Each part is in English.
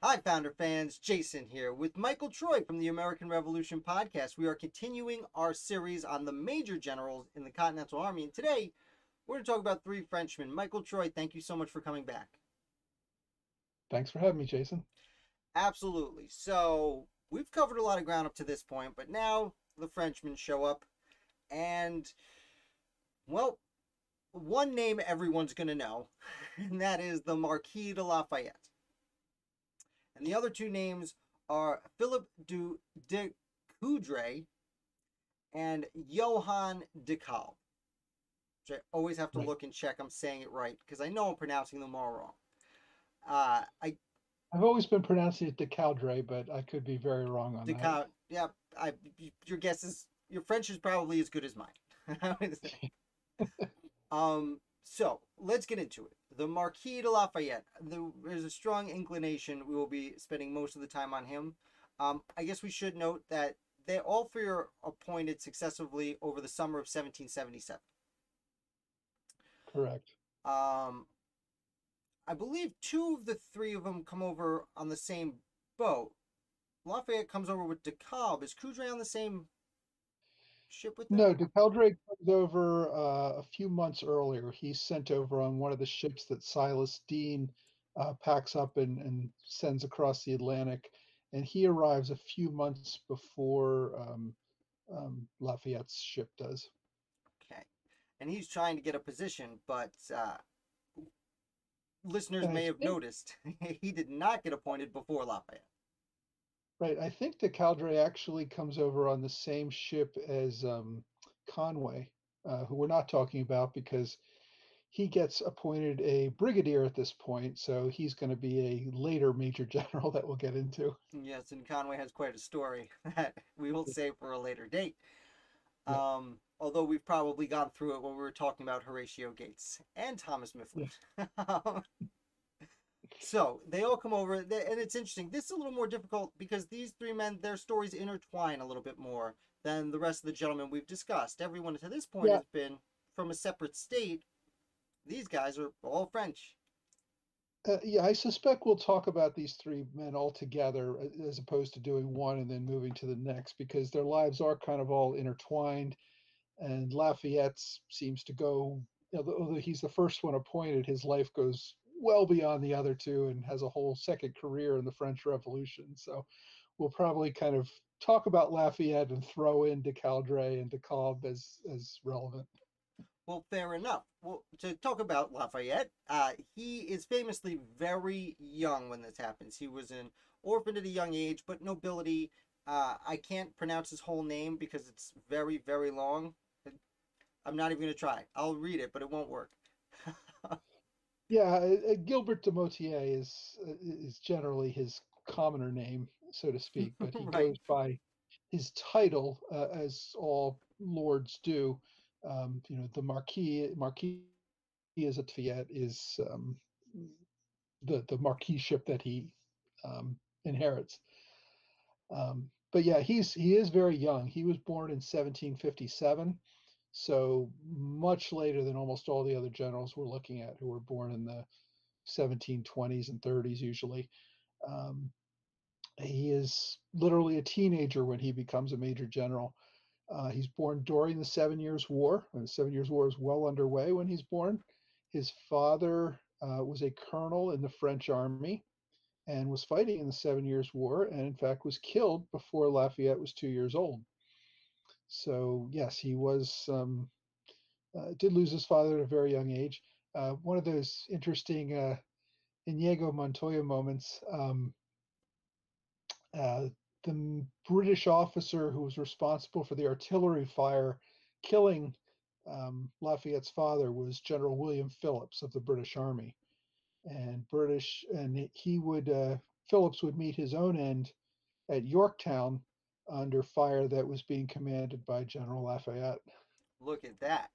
Hi, Founder fans. Jason here with Michael Troy from the American Revolution podcast. We are continuing our series on the major generals in the Continental Army, and today we're going to talk about three Frenchmen. Michael Troy, thank you so much for coming back. Thanks for having me, Jason. Absolutely. So, we've covered a lot of ground up to this point, but now the Frenchmen show up, and, well, one name everyone's going to know, and that is the Marquis de Lafayette. And the other two names are Philip De Coudre and Johann De Kolb. Which I always have to Right. look and check I'm saying it right because I know I'm pronouncing them all wrong. I I've always been pronouncing it De Coudre, but I could be very wrong on De that. Kolb, yeah. Your guess is your French is probably as good as mine. I would say. So let's get into it. The Marquis de Lafayette. There's a strong inclination we will be spending most of the time on him. I guess we should note that they all three are appointed successively over the summer of 1777. Correct. Um, I believe two of the three of them come over on the same boat. Lafayette comes over with De Kalb. Is Coudray on the same ship with them? No, De Coudre comes over a few months earlier. He's sent over on one of the ships that Silas Deane packs up and sends across the Atlantic, and he arrives a few months before Lafayette's ship does. Okay. And he's trying to get a position, but listeners And I may have think noticed he did not get appointed before Lafayette. Right. I think De Caldre actually comes over on the same ship as Conway, who we're not talking about because he gets appointed a brigadier at this point. So he's going to be a later major general that we'll get into. Yes, and Conway has quite a story that we will save for a later date. Yeah. Although we've probably gone through it when we were talking about Horatio Gates and Thomas Yeah. Mifflin. So they all come over, and it's interesting. This is a little more difficult because these three men, their stories intertwine a little bit more than the rest of the gentlemen we've discussed. Everyone to this point Yeah. has been from a separate state. These guys are all French. Yeah. I suspect we'll talk about these three men all together as opposed to doing one and then moving to the next because their lives are kind of all intertwined. And Lafayette seems to go, although he's the first one appointed, his life goes well beyond the other two and has a whole second career in the French Revolution. So we'll probably kind of talk about Lafayette and throw in De Caldre and De Kalb as relevant. Well, fair enough. Well, to talk about Lafayette, he is famously very young when this happens. He was an orphan at a young age, but nobility. I can't pronounce his whole name because it's very, very long. I'm not even going to try. I'll read it, but it won't work. Yeah, Gilbert De Motie is generally his commoner name, so to speak, but he Right. goes by his title, as all lords do. The Marquis is a Fayette is the marquisship that he inherits. But yeah, he is very young. He was born in 1757, so much later than almost all the other generals we're looking at, who were born in the 1720s and 30s usually. Um, he is literally a teenager when he becomes a major general. He's born during the Seven Years' War, and the Seven Years' War is well underway when he's born. His father was a colonel in the French army and was fighting in the Seven Years' War, and in fact was killed before Lafayette was 2 years old. So yes, he was did lose his father at a very young age. One of those interesting Inigo Montoya moments. Uh, the British officer who was responsible for the artillery fire killing Lafayette's father was General William Phillips of the British Army, and he would Phillips would meet his own end at Yorktown under fire that was being commanded by General Lafayette. Look at that.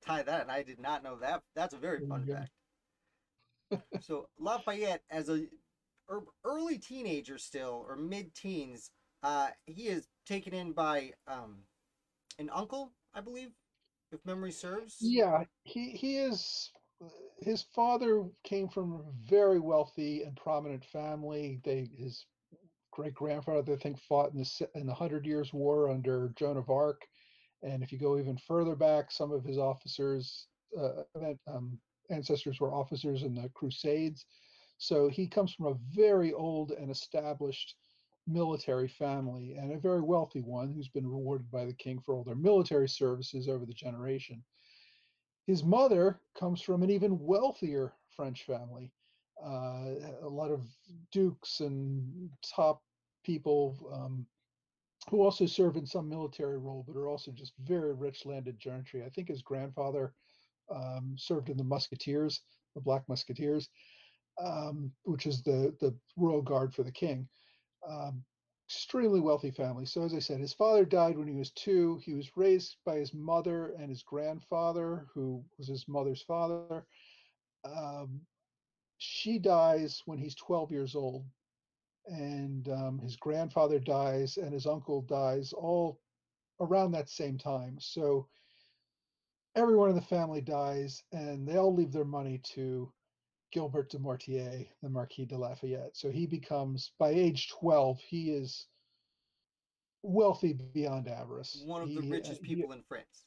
Tie that, and I did not know that. That's a very There fun you go. fact. So Lafayette, as a early teenager still, or mid-teens, he is taken in by an uncle, I believe, if memory serves. Yeah, he is. his father came from a very wealthy and prominent family. His great grandfather, I think, fought in the Hundred Years' War under Joan of Arc. And if you go even further back, some of his ancestors were officers in the Crusades. So he comes from a very old and established military family, and a very wealthy one, who's been rewarded by the king for all their military services over the generation. His mother comes from an even wealthier French family. A lot of dukes and top people, who also serve in some military role, but are also just very rich landed gentry. I think his grandfather served in the Musketeers, the Black Musketeers, which is the royal guard for the king. Um, Extremely wealthy family. So, as I said, his father died when he was 2. He was raised by his mother and his grandfather, who was his mother's father. Um, she dies when he's 12 years old, and his grandfather dies, and his uncle dies, all around that same time. So everyone in the family dies, and they all leave their money to Gilbert de Motie, the Marquis de Lafayette. So he becomes, by age 12, he is wealthy beyond avarice. One of the He richest he people in France.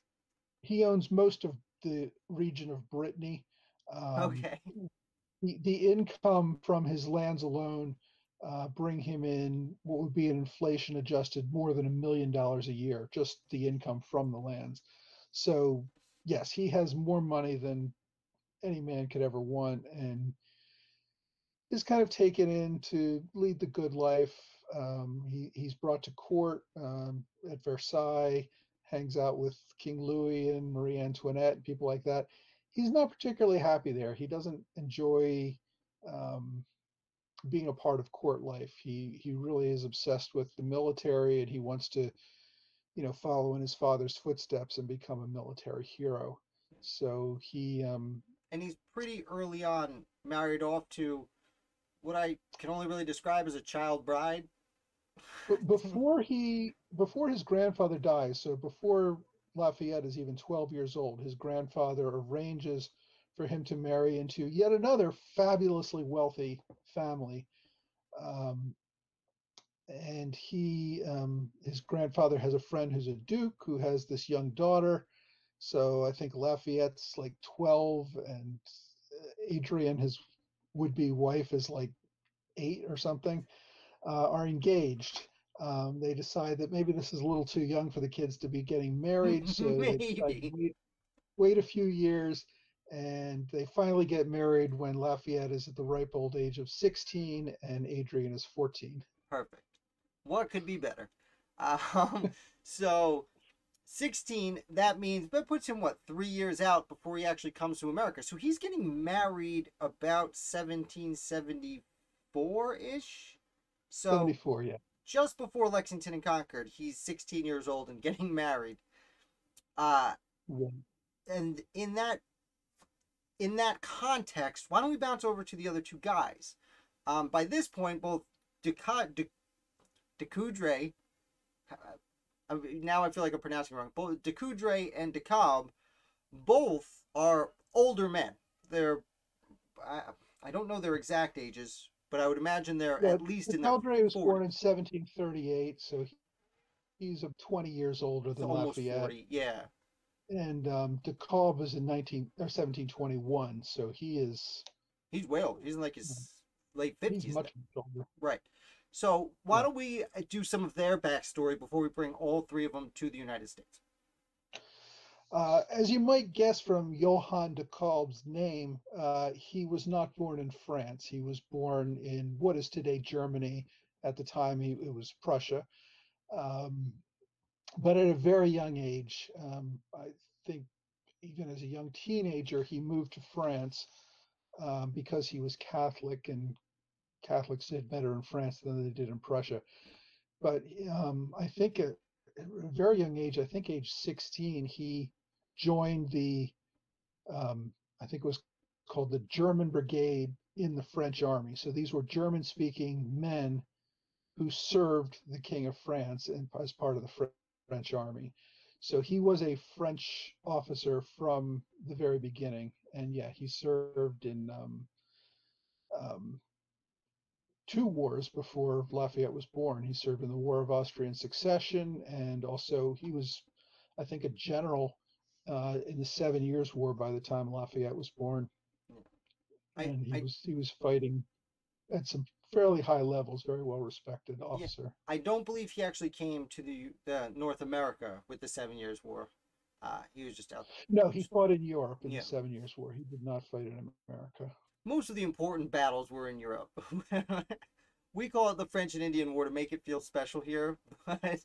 he owns most of the region of Brittany. Um, Okay. the income from his lands alone bring him in what would be an inflation adjusted more than $1 million a year, just the income from the lands. So yes, he has more money than any man could ever want, and is kind of taken in to lead the good life. He's brought to court at Versailles, hangs out with King Louis and Marie Antoinette and people like that. He's not particularly happy there. He doesn't enjoy um, being a part of court life. He really is obsessed with the military, and he wants to, follow in his father's footsteps and become a military hero. So And he's pretty early on married off to what I can only really describe as a child bride. but before his grandfather dies, so before Lafayette is even 12 years old, his grandfather arranges for him to marry into yet another fabulously wealthy family. Um, and his grandfather has a friend who's a duke who has this young daughter. So I think Lafayette's like 12, and Adrian, his would-be wife, is like 8 or something. Are engaged. They decide that maybe this is a little too young for the kids to be getting married, so they decide to Maybe. wait a few years, and they finally get married when Lafayette is at the ripe old age of 16 and Adrian is 14. Perfect. What could be better? Um, so 16, that means that puts him what, 3 years out before he actually comes to America. So he's getting married about 1774 ish. So 74, yeah. just before Lexington and Concord, he's 16 years old and getting married. Uh, Yeah. and in that context, why don't we bounce over to the other two guys? By this point, both Ducat De Coudre, now I feel like I'm pronouncing it wrong. Both De Coudre and De Kolb, both are older men. They're I, I don't know their exact ages, but I would imagine they're Yeah, at least in their Caldre was born in 40s. 1738, so he's 20 years older It's than almost Lafayette. 40. Yeah, And De Kalb was in 1721, so he's way old. He's in like his late he's 50s then. much older. Right. So why Yeah. don't we do some of their backstory before we bring all three of them to the United States? As you might guess from Johann De Kolb's name, he was not born in France. He was born in what is today Germany. At the time, it was Prussia. Um, but at a very young age, I think even as a young teenager, he moved to France because he was Catholic, and Catholics did better in France than they did in Prussia. But I think at a very young age, I think age 16, he joined um, I think it was called the German Brigade in the French army. So these were German speaking men who served the King of France as part of the French army. So he was a French officer from the very beginning, and yeah, he served in um, two wars before Lafayette was born. He served in the War of Austrian Succession, and also he was, I think, a general in the 7 Years' War by the time Lafayette was born, I, and I, he was fighting at some fairly high levels, very well respected yeah, officer. I don't believe he actually came to the North America with the 7 Years' War. He was just out. No, he fought in Europe in the Yeah, 7 Years' War. He did not fight in America. most of the important battles were in Europe. We call it the French and Indian War to make it feel special here, but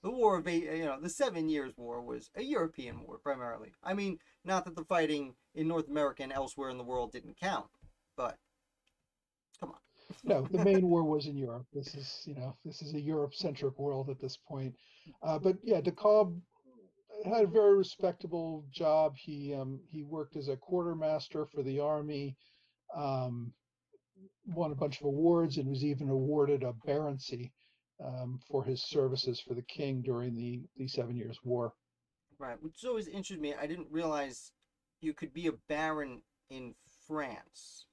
the War of the 7 Years' War was a European war primarily. I mean, not that the fighting in North America and elsewhere in the world didn't count, but come No, the on. main war was in Europe. This is a Europe-centric world at this point. But yeah, De Kalb had a very respectable job. He worked as a quartermaster for the army, um, won a bunch of awards, and was even awarded a baroncy for his services for the king during the 7 Years' War. Right, which always interested me. I didn't realize you could be a baron in France.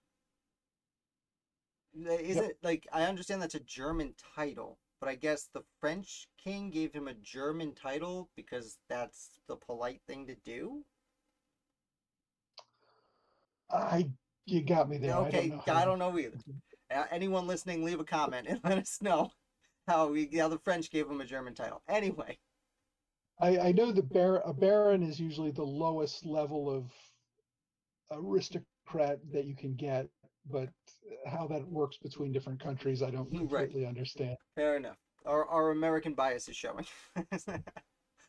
Is Yep. it like I understand that's a German title, but I guess the French king gave him a German title because that's the polite thing to do? I You got me there. I don't Okay, know I how. don't know either. Anyone listening, leave a comment and let us know how the French gave him a German title. Anyway, I know a baron is usually the lowest level of aristocrat that you can get, but how that works between different countries, I don't right, completely understand. fair enough. Our American bias is showing.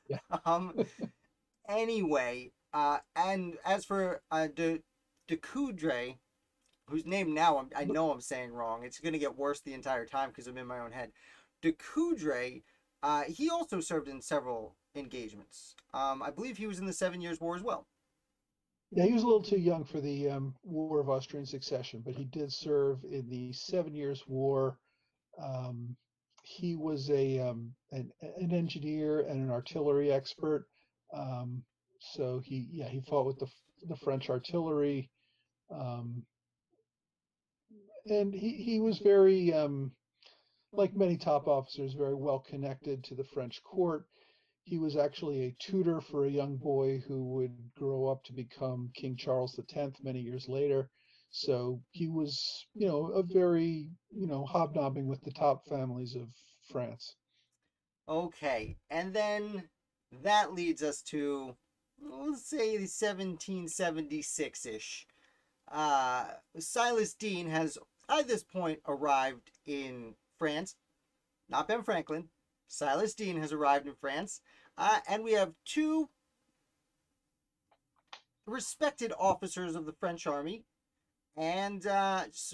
Yeah. um. Anyway, and as for De Coudre, whose name now I know I'm saying wrong. It's going to get worse the entire time because I'm in my own head. De Coudre, he also served in several engagements. I believe he was in the 7 Years' War as well. Yeah, he was a little too young for the War of Austrian Succession, but he did serve in the 7 Years' War. Um, he was an engineer and an artillery expert. Um, so he fought with the French artillery, um, and he was very like many top officers, very well connected to the French court. He was actually a tutor for a young boy who would grow up to become King Charles X many years later. So he was, a very, hobnobbing with the top families of France. Okay, and then that leads us to, let's say, 1776 ish. Silas Deane has, at this point, arrived in France. Not Ben Franklin. Silas Deane has arrived in France. And we have two respected officers of the French army and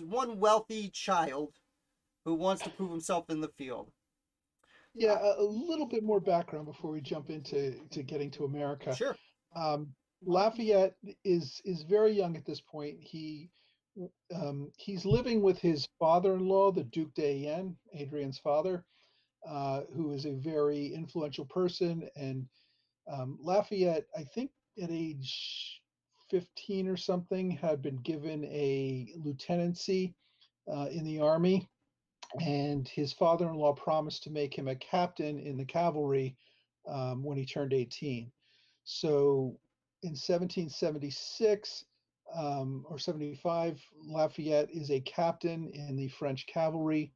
one wealthy child who wants to prove himself in the field. Yeah, a little bit more background before we jump into getting to America. Sure. Um, Lafayette is very young at this point. He's living with his father-in-law, the Duc d'Ayen, Adrian's father, who is a very influential person. And Lafayette, I think at age 15 or something, had been given a lieutenancy in the army, and his father-in-law promised to make him a captain in the cavalry when he turned 18. So in 1776 or 75, Lafayette is a captain in the French cavalry.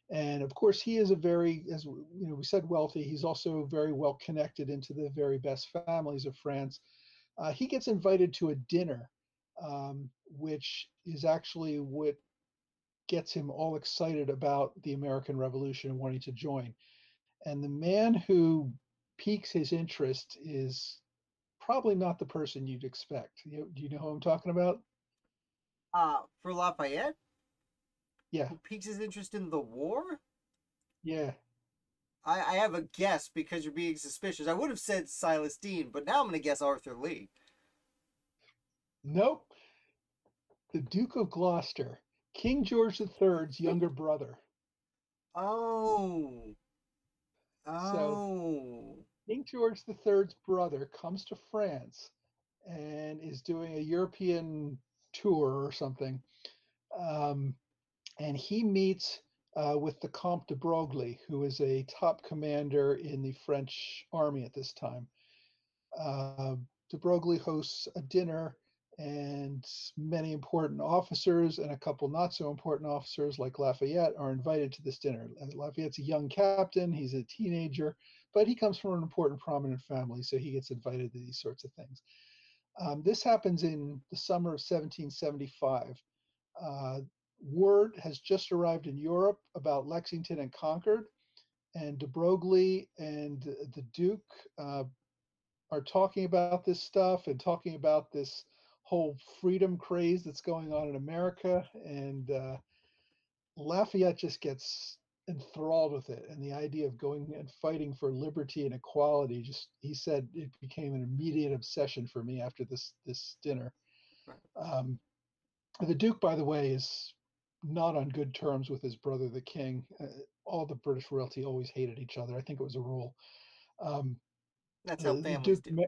And of course, he is a very, as we said, wealthy. He's also very well connected into the very best families of France. He gets invited to a dinner, which is actually what gets him all excited about the American Revolution and wanting to join. And the man who piques his interest is probably not the person you'd expect. Do you know who I'm talking about? For Lafayette, Yeah, who piques his interest in the war, yeah. I have a guess because you're being suspicious. I would have said Silas Deane, but now I'm going to guess Arthur Lee. Nope. The Duke of Gloucester, King George III's younger brother. Oh, So oh. King George III's brother comes to France and is doing a European tour or something. Um, and he meets with the Comte de Broglie, who is a top commander in the French army at this time. De Broglie hosts a dinner, and many important officers and a couple not so important officers, like Lafayette, are invited to this dinner. Lafayette's a young captain, he's a teenager, but he comes from an important, prominent family, so he gets invited to these sorts of things. This happens in the summer of 1775. Uh, Word has just arrived in Europe about Lexington and Concord, and de Broglie and the Duke are talking about this stuff and talking about this whole freedom craze that's going on in America. And Lafayette just gets enthralled with it. And the idea of going and fighting for liberty and equality, just, he said, it became an immediate obsession for me after this dinner. Right. Um, the Duke, by the way, is not on good terms with his brother, the King. All the British royalty always hated each other. I think it was a rule. Um, That's how the families Duke do.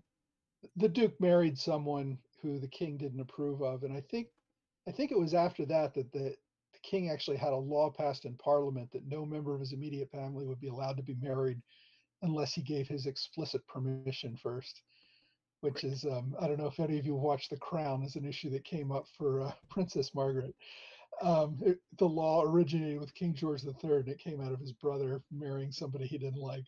the Duke married someone who the king didn't approve of, and I think it was after that that the king actually had a law passed in Parliament that no member of his immediate family would be allowed to be married unless he gave his explicit permission first. Which Great. is I don't know if any of you watched The Crown as an issue that came up for Princess Margaret. The law originated with King George III, and it came out of his brother marrying somebody he didn't like.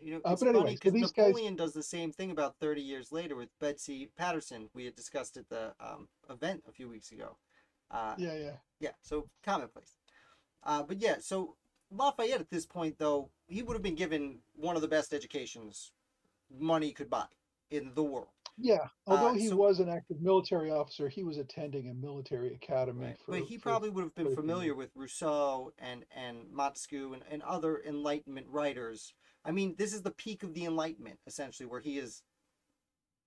Yeah, it's But funny anyway, so because these guys, Napoleon does the same thing about 30 years later with Betsy Patterson. We had discussed at the event a few weeks ago. Uh, yeah, yeah. yeah, so commonplace. But yeah, so Lafayette at this point, though, he would have been given one of the best educations money could buy in the world. Yeah, although he So was an active military officer, he was attending a military academy right, but for he for probably would have been quite a few familiar years. with Rousseau and Montesquieu and other Enlightenment writers. I mean, this is the peak of the Enlightenment, essentially, where he is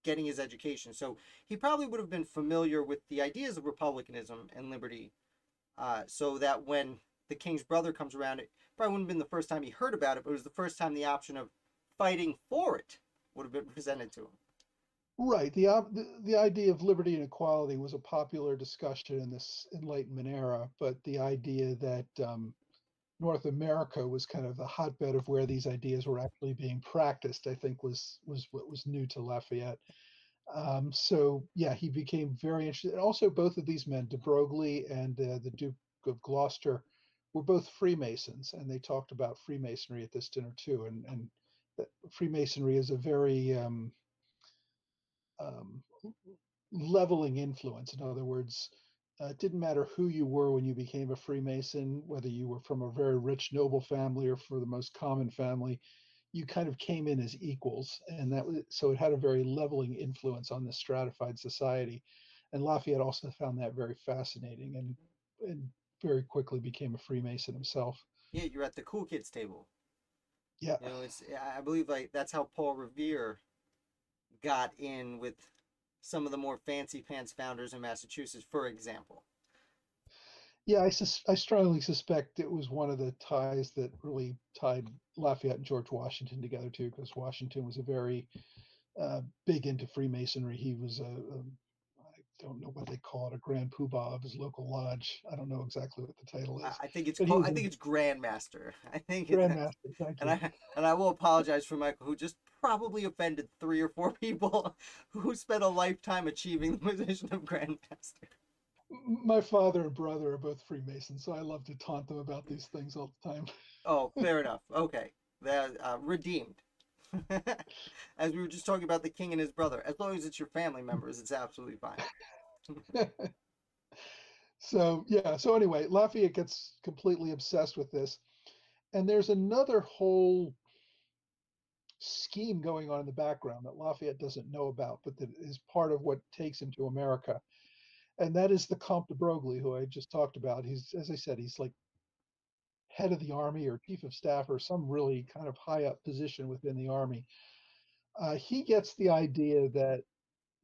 getting his education. So he probably would have been familiar with the ideas of republicanism and liberty, so that when the king's brother comes around, it probably wouldn't have been the first time he heard about it, but it was the first time the option of fighting for it would have been presented to him. Right. The idea of liberty and equality was a popular discussion in this Enlightenment era, but the idea that North America was kind of the hotbed of where these ideas were actually being practiced, I think was what was new to Lafayette. So yeah, he became very interested. And also, both of these men, de Broglie and the Duke of Gloucester, were both Freemasons, and they talked about Freemasonry at this dinner too. And Freemasonry is a very um, leveling influence. In other words, it didn't matter who you were when you became a Freemason, whether you were from a very rich noble family or for the most common family, you kind of came in as equals, and that was so it had a very leveling influence on this stratified society. And Lafayette also found that very fascinating, and very quickly became a Freemason himself. Yeah, you're at the cool kids table. Yeah, It's I believe like that's how Paul Revere got in with some of the more fancy pants founders in Massachusetts, for example. yeah. I strongly suspect it was one of the ties that really tied Lafayette and George Washington together too, because Washington was a very big into Freemasonry. He was I don't know what they call it, a grand poobah of his local lodge. I don't know exactly what the title is, I think it's but he called. was I a think it's Grandmaster. I think it's, grandmaster. Thank you. and I will apologize for Michael, who just probably offended 3 or 4 people who spent a lifetime achieving the position of Grandmaster. My father and brother are both Freemasons, so I love to taunt them about these things all the time. Oh, fair enough. Okay, they're redeemed. As we were just talking about the king and his brother, as long as it's your family members, it's absolutely fine. So yeah, so anyway, Lafayette gets completely obsessed with this, and there's another whole scheme going on in the background that Lafayette doesn't know about, but that is part of what takes him to America. And that is the Comte de Broglie, who I just talked about. He's, as I said, he's like head of the army or chief of staff or some really kind of high up position within the army. He gets the idea that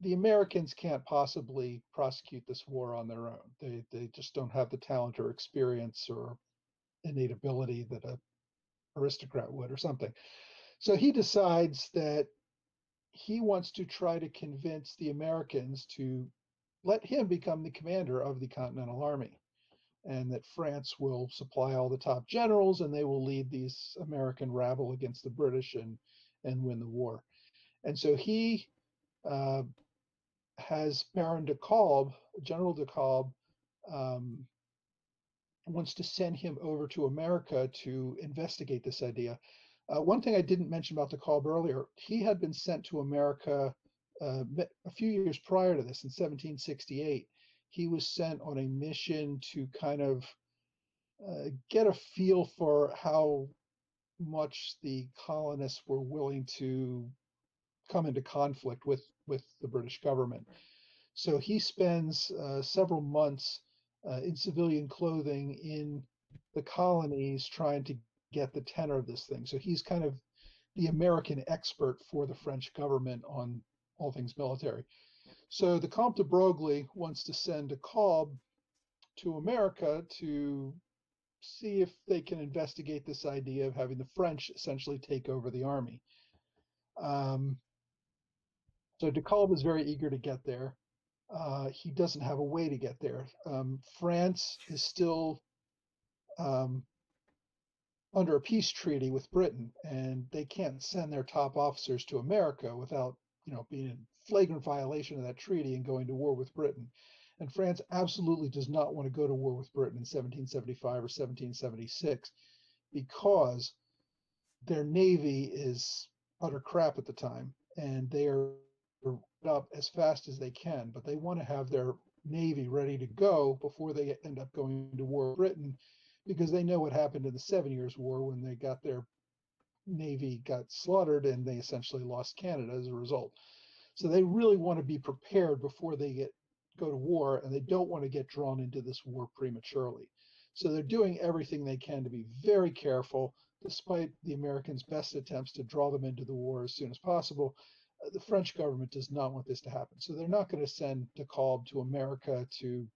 the Americans can't possibly prosecute this war on their own. They just don't have the talent or experience or innate ability that a aristocrat would or something. So he decides that he wants to try to convince the Americans to let him become the commander of the Continental Army, and that France will supply all the top generals and they will lead these American rabble against the British and win the war. And so he uh, has Baron de Kolb, General de Kolb, um, wants to send him over to America to investigate this idea. One thing I didn't mention about de Kalb earlier, he had been sent to America a few years prior to this in 1768. He was sent on a mission to kind of get a feel for how much the colonists were willing to come into conflict with the British government. So he spends several months in civilian clothing in the colonies trying to get the tenor of this thing. So he's kind of the American expert for the French government on all things military. So the Comte de Broglie wants to send a Kolb to America to see if they can investigate this idea of having the French essentially take over the army. Um, so de Kalb is very eager to get there. He doesn't have a way to get there. France is still um, under a peace treaty with Britain, and they can't send their top officers to America without, being in flagrant violation of that treaty and going to war with Britain. And France absolutely does not want to go to war with Britain in 1775 or 1776 because their navy is utter crap at the time, and they are up as fast as they can, but they want to have their navy ready to go before they end up going to war with Britain, because they know what happened in the 7 Years' War when they got their navy got slaughtered and they essentially lost Canada as a result. So they really want to be prepared before they go to war, and they don't want to get drawn into this war prematurely. So they're doing everything they can to be very careful, despite the Americans' best attempts to draw them into the war as soon as possible. The French government does not want this to happen. So they're not going to send de Kalb to America to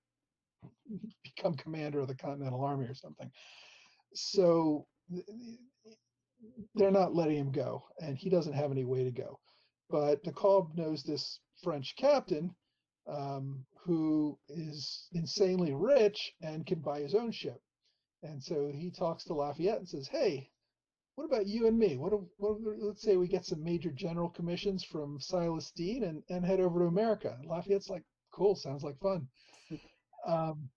become commander of the Continental Army or something. So they're not letting him go, and he doesn't have any way to go. But de Kalb knows this French captain who is insanely rich and can buy his own ship. And so he talks to Lafayette and says, "Hey, what about you and me? Let's say we get some major general commissions from Silas Deane and head over to America." And Lafayette's like, "Cool, sounds like fun." Um,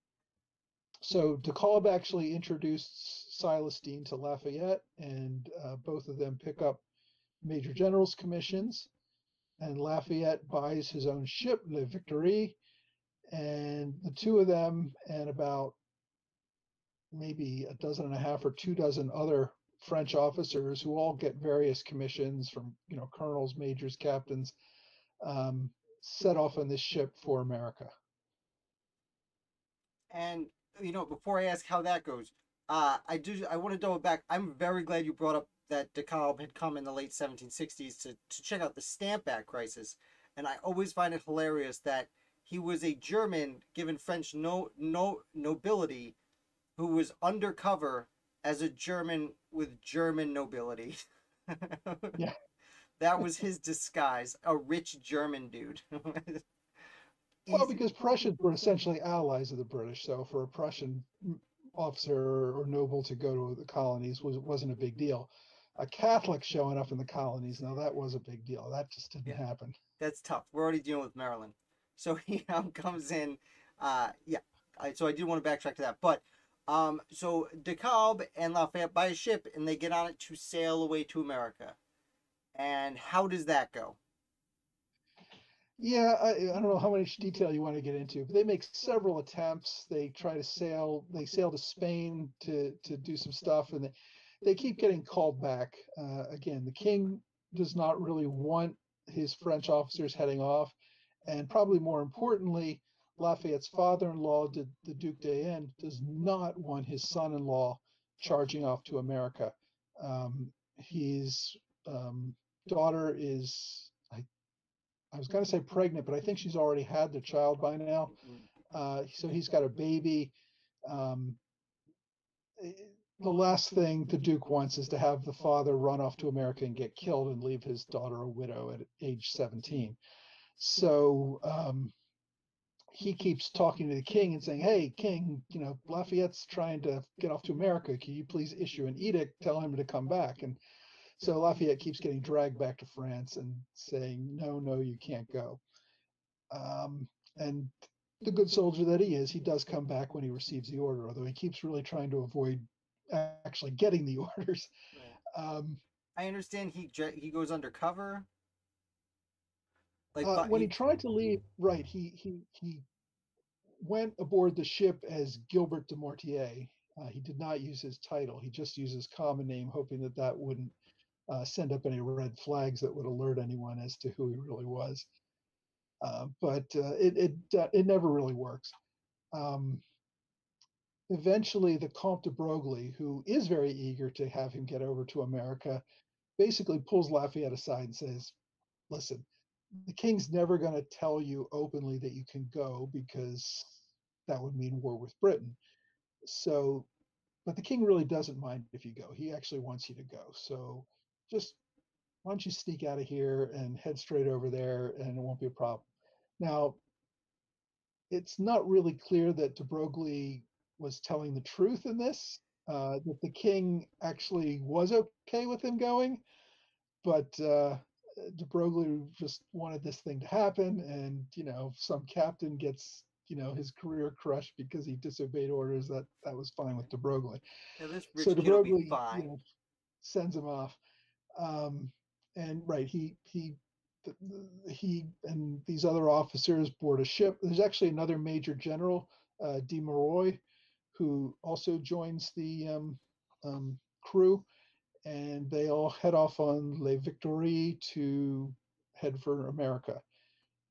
so de Kalb actually introduced Silas Deane to Lafayette, and both of them pick up major generals commissions. And Lafayette buys his own ship, Le Victory, and the two of them and about maybe a dozen and a half or 2 dozen other French officers who all get various commissions from, colonels, majors, captains, um, set off on this ship for America. And before I ask how that goes, I want to double back. I'm very glad you brought up that de Kalb had come in the late 1760s to check out the Stamp Act crisis, and I always find it hilarious that he was a German given French nobility who was undercover as a German with German nobility. Yeah. That was his disguise, a rich German dude. Well, Easy. because Prussians were essentially allies of the British, so for a Prussian officer or noble to go to the colonies wasn't a big deal. A Catholic showing up in the colonies, now that was a big deal. That just didn't Yeah, happen. that's tough. We're already dealing with Maryland. So he comes in. Yeah. So I do want to backtrack to that. But so De Kalb and Lafayette buy a ship and they get on it to sail away to America. And how does that go? Yeah, I don't know how much detail you want to get into, but they make several attempts. They try to sail. They sail to Spain to do some stuff, and they keep getting called back. Again, the king does not really want his French officers heading off, and probably more importantly, Lafayette's father-in-law, the Duc d'Enghien, does not want his son-in-law charging off to America. His daughter is, I was going to say pregnant, but I think she's already had the child by now. So he's got a baby. Um, the last thing the Duke wants is to have the father run off to America and get killed and leave his daughter a widow at age 17. So he keeps talking to the king and saying, "Hey, king, Lafayette's trying to get off to America. Can you please issue an edict, tell him to come back?" And so Lafayette keeps getting dragged back to France and saying, "No, no, you can't go." And the good soldier that he is, he does come back when he receives the order, although he keeps really trying to avoid actually getting the orders. Right. Um, I understand he goes undercover. Like, but when he tried to leave, right, he went aboard the ship as Gilbert De Motie. He did not use his title. He just used his common name, hoping that that wouldn't send up any red flags that would alert anyone as to who he really was. But it never really works. Um, Eventually, the Comte de Broglie, who is very eager to have him get over to America, basically pulls Lafayette aside and says, "Listen, the king's never going to tell you openly that you can go because that would mean war with Britain. So, but the king really doesn't mind if you go. He actually wants you to go. So just why don't you sneak out of here and head straight over there and it won't be a problem." Now, it's not really clear that de Broglie was telling the truth in this, that the king actually was okay with him going, but de Broglie just wanted this thing to happen. And, some captain gets, his career crushed because he disobeyed orders, that was fine with de Broglie. this So rich de kid will be Broglie, fine. sends him off. And right, he and these other officers board a ship. There's actually another major general, de Monroy, who also joins the crew, and they all head off on Le Victory to head for America.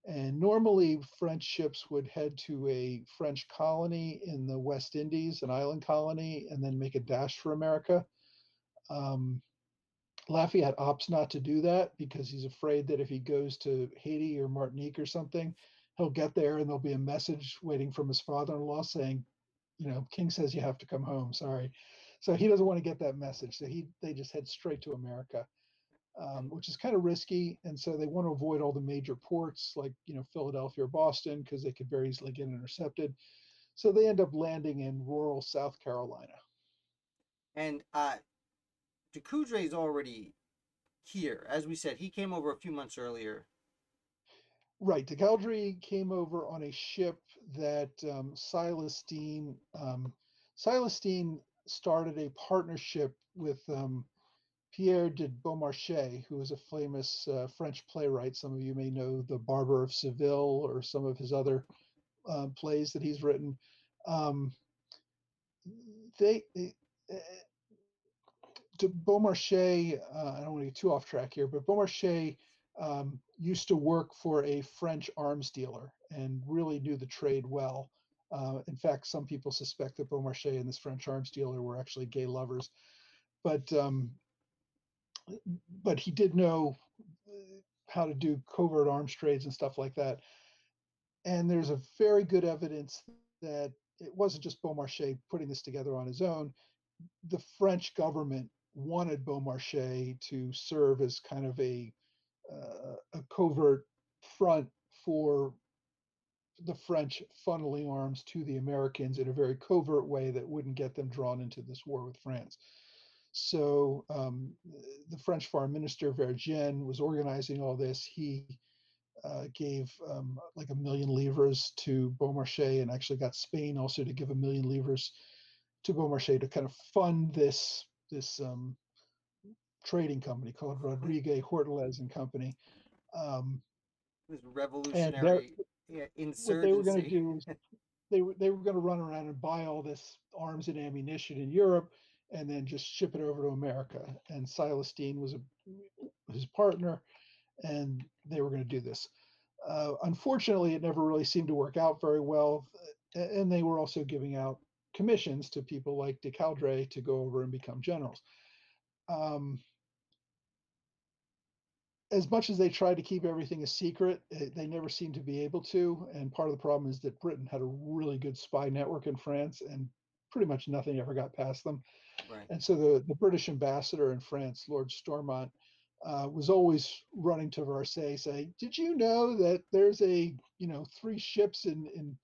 And normally, French ships would head to a French colony in the West Indies, an island colony, and then make a dash for America. Um, Lafayette opts not to do that because he's afraid that if he goes to Haiti or Martinique or something, he'll get there and there'll be a message waiting from his father-in-law saying, King says you have to come home. Sorry. So he doesn't want to get that message. So they just head straight to America, And which is kind of risky. And so they want to avoid all the major ports like, Philadelphia or Boston, because they could very easily get intercepted. So they end up landing in rural South Carolina. and De Coudre is already here. As we said, he came over a few months earlier. Right. De Coudre came over on a ship that Silas Deane started a partnership with Pierre de Beaumarchais, who is a famous French playwright. Some of you may know The Barber of Seville or some of his other plays that he's written. Um, they De Beaumarchais, I don't want to get too off track here, but Beaumarchais used to work for a French arms dealer and really knew the trade well. In fact, some people suspect that Beaumarchais and this French arms dealer were actually gay lovers, but um, but he did know how to do covert arms trades and stuff like that. And there's a very good evidence that it wasn't just Beaumarchais putting this together on his own. The French government wanted Beaumarchais to serve as kind of a covert front for the French funneling arms to the Americans in a very covert way that wouldn't get them drawn into this war with France. So the French Foreign Minister Vergennes was organizing all this. He gave like 1 million livres to Beaumarchais, and actually got Spain also to give 1 million livres to Beaumarchais to kind of fund this trading company called Rodriguez Hortalez and Company. Um, This and revolutionary what they were going to insurgency. do is they were going to run around and buy all this arms and ammunition in Europe and then just ship it over to America. And Silas Deane was his partner, and they were going to do this. Unfortunately, it never really seemed to work out very well, and they were also giving out commissions to people like de Coudre to go over and become generals. Um, as much as they tried to keep everything a secret, they never seemed to be able to. And part of the problem is that Britain had a really good spy network in France, and pretty much nothing ever got past them. Right. And so the British ambassador in France, Lord Stormont, was always running to Versailles saying, "Did you know that there's three ships in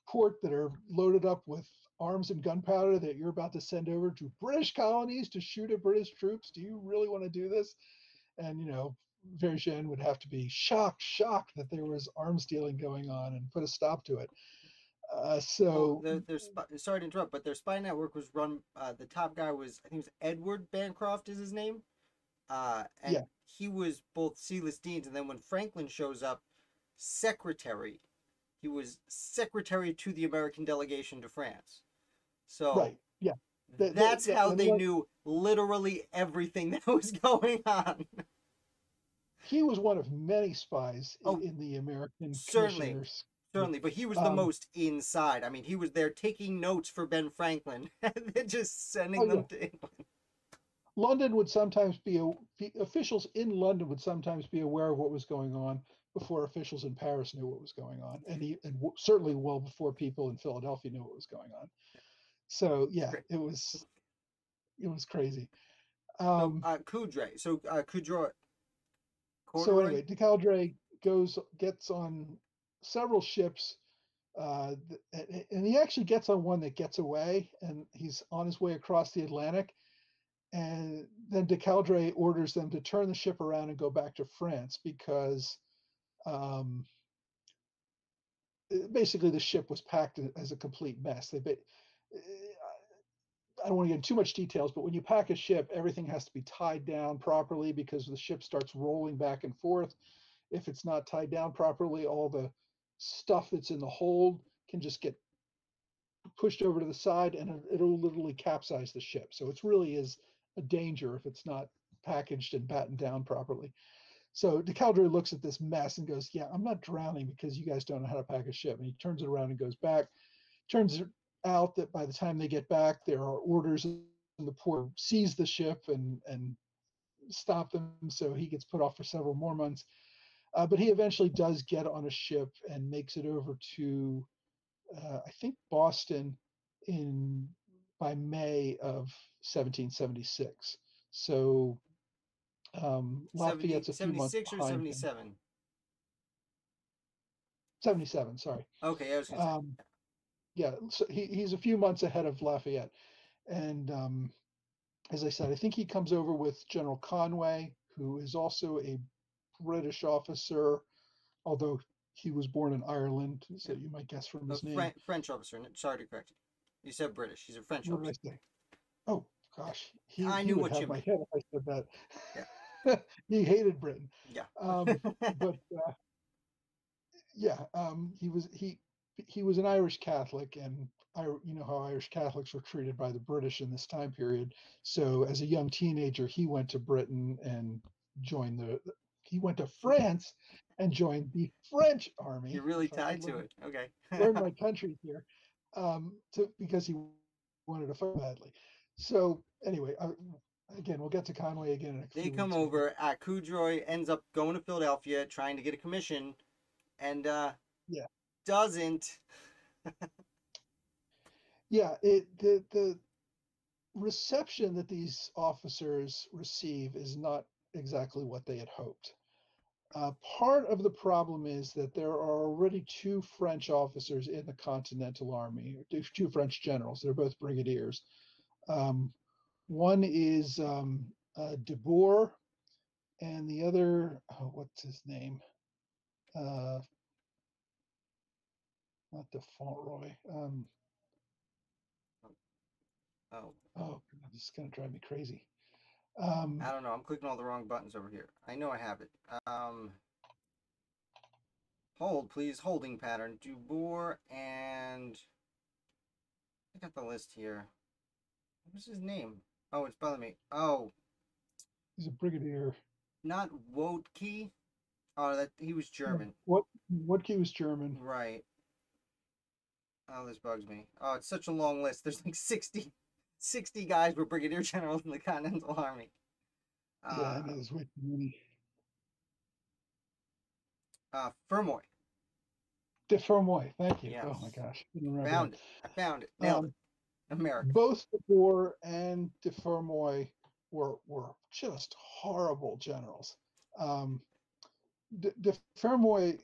port that are loaded up with arms and gunpowder that you're about to send over to British colonies to shoot at British troops? Do you really want to do this?" And Vergennes would have to be shocked that there was arms dealing going on and put a stop to it. Well, So sorry to interrupt, but their spy network was run. The top guy was, I think, it was Edward Bancroft is his name. And yeah, he was both Silas Dean's, and then when Franklin shows up, secretary. He was secretary to the American delegation to France. So right, yeah. that's how And they knew literally everything that was going on. he was one of many spies Oh, in the American certainly, commissioners. certainly, but he was the Um, most inside. I mean, he was there taking notes for Ben Franklin and then just oh sending yeah, them to England. London would sometimes officials in London would sometimes be aware of what was going on before officials in Paris knew what was going on, and certainly well before people in Philadelphia knew what was going on. So yeah, Great. it was crazy. So Um, Coudre. So Coudroy, so corduroy. anyway, De Coudre gets on several ships, and he actually gets on one that gets away, and he's on his way across the Atlantic. And then De Coudre orders them to turn the ship around and go back to France because um, basically the ship was packed as a complete mess. I don't want to get into too much details, but when you pack a ship, everything has to be tied down properly because the ship starts rolling back and forth. If it's not tied down properly, all the stuff that's in the hold can just get pushed over to the side and it'll literally capsize the ship. So it really is a danger if it's not packaged and battened down properly. So De Coudre looks at this mess and goes, "Yeah, I'm not drowning because you guys don't know how to pack a ship." And he turns it around and goes back. Turns out that by the time they get back, there are orders in the port to seize the ship and stop them. So he gets put off for several more months. But he eventually does get on a ship and makes it over to I think Boston in by May of 1776. So Lafayette's a few months 76 or behind him. 77? 77, sorry. Okay, I was gonna say. Um, yeah, so he's a few months ahead of Lafayette. And as I said, I think he comes over with General Conway, who is also a British officer, although he was born in Ireland, so Yeah. you might guess from A his name. French officer. Sorry to correct you. You said British. He's a French What did I officer. say? Oh gosh, he I he knew would what you have my meant. head if I said Yeah. that. He hated Britain. Yeah. But yeah, he was an Irish Catholic, and you know how Irish Catholics were treated by the British in this time period. So as a young teenager, he went to Britain and joined he went to France and joined the French You're army. really If I tied could to it. Okay. learn my country here, because he wanted to fight badly. So anyway, again, we'll get to Conway again in a They few come weeks here, but over. Coudroy ends up going to Philadelphia trying to get a commission and yeah, doesn't. yeah, the reception that these officers receive is not exactly what they had hoped. Part of the problem is that there are already two French officers in the Continental Army, two French generals. They're both brigadiers. Um, one is Dubourg, and the other, oh, what's his name? Uh, Not the Fauntleroy. Oh, Oh, this is going to drive me crazy. I don't know. I'm clicking all the wrong buttons over here. I know I have it. Hold, please. Holding pattern. Dubourg and I got the list here. What's his name? Oh, it's bugging me. Oh, He's a brigadier. not Wodke. Oh, that he was German. What he was German. Right. Oh, this bugs me. Oh, it's such a long list. There's like 60 guys were brigadier generals in the Continental Army. Yeah, Uh, I know there's way too many. Fermoy. De Fermoy, thank you. Oh my Yes. gosh, couldn't remember Found that. it. I found it. Nailed it. Um, America. Both Dubourg and De Fermoy were just horrible generals. Um, De Fermoy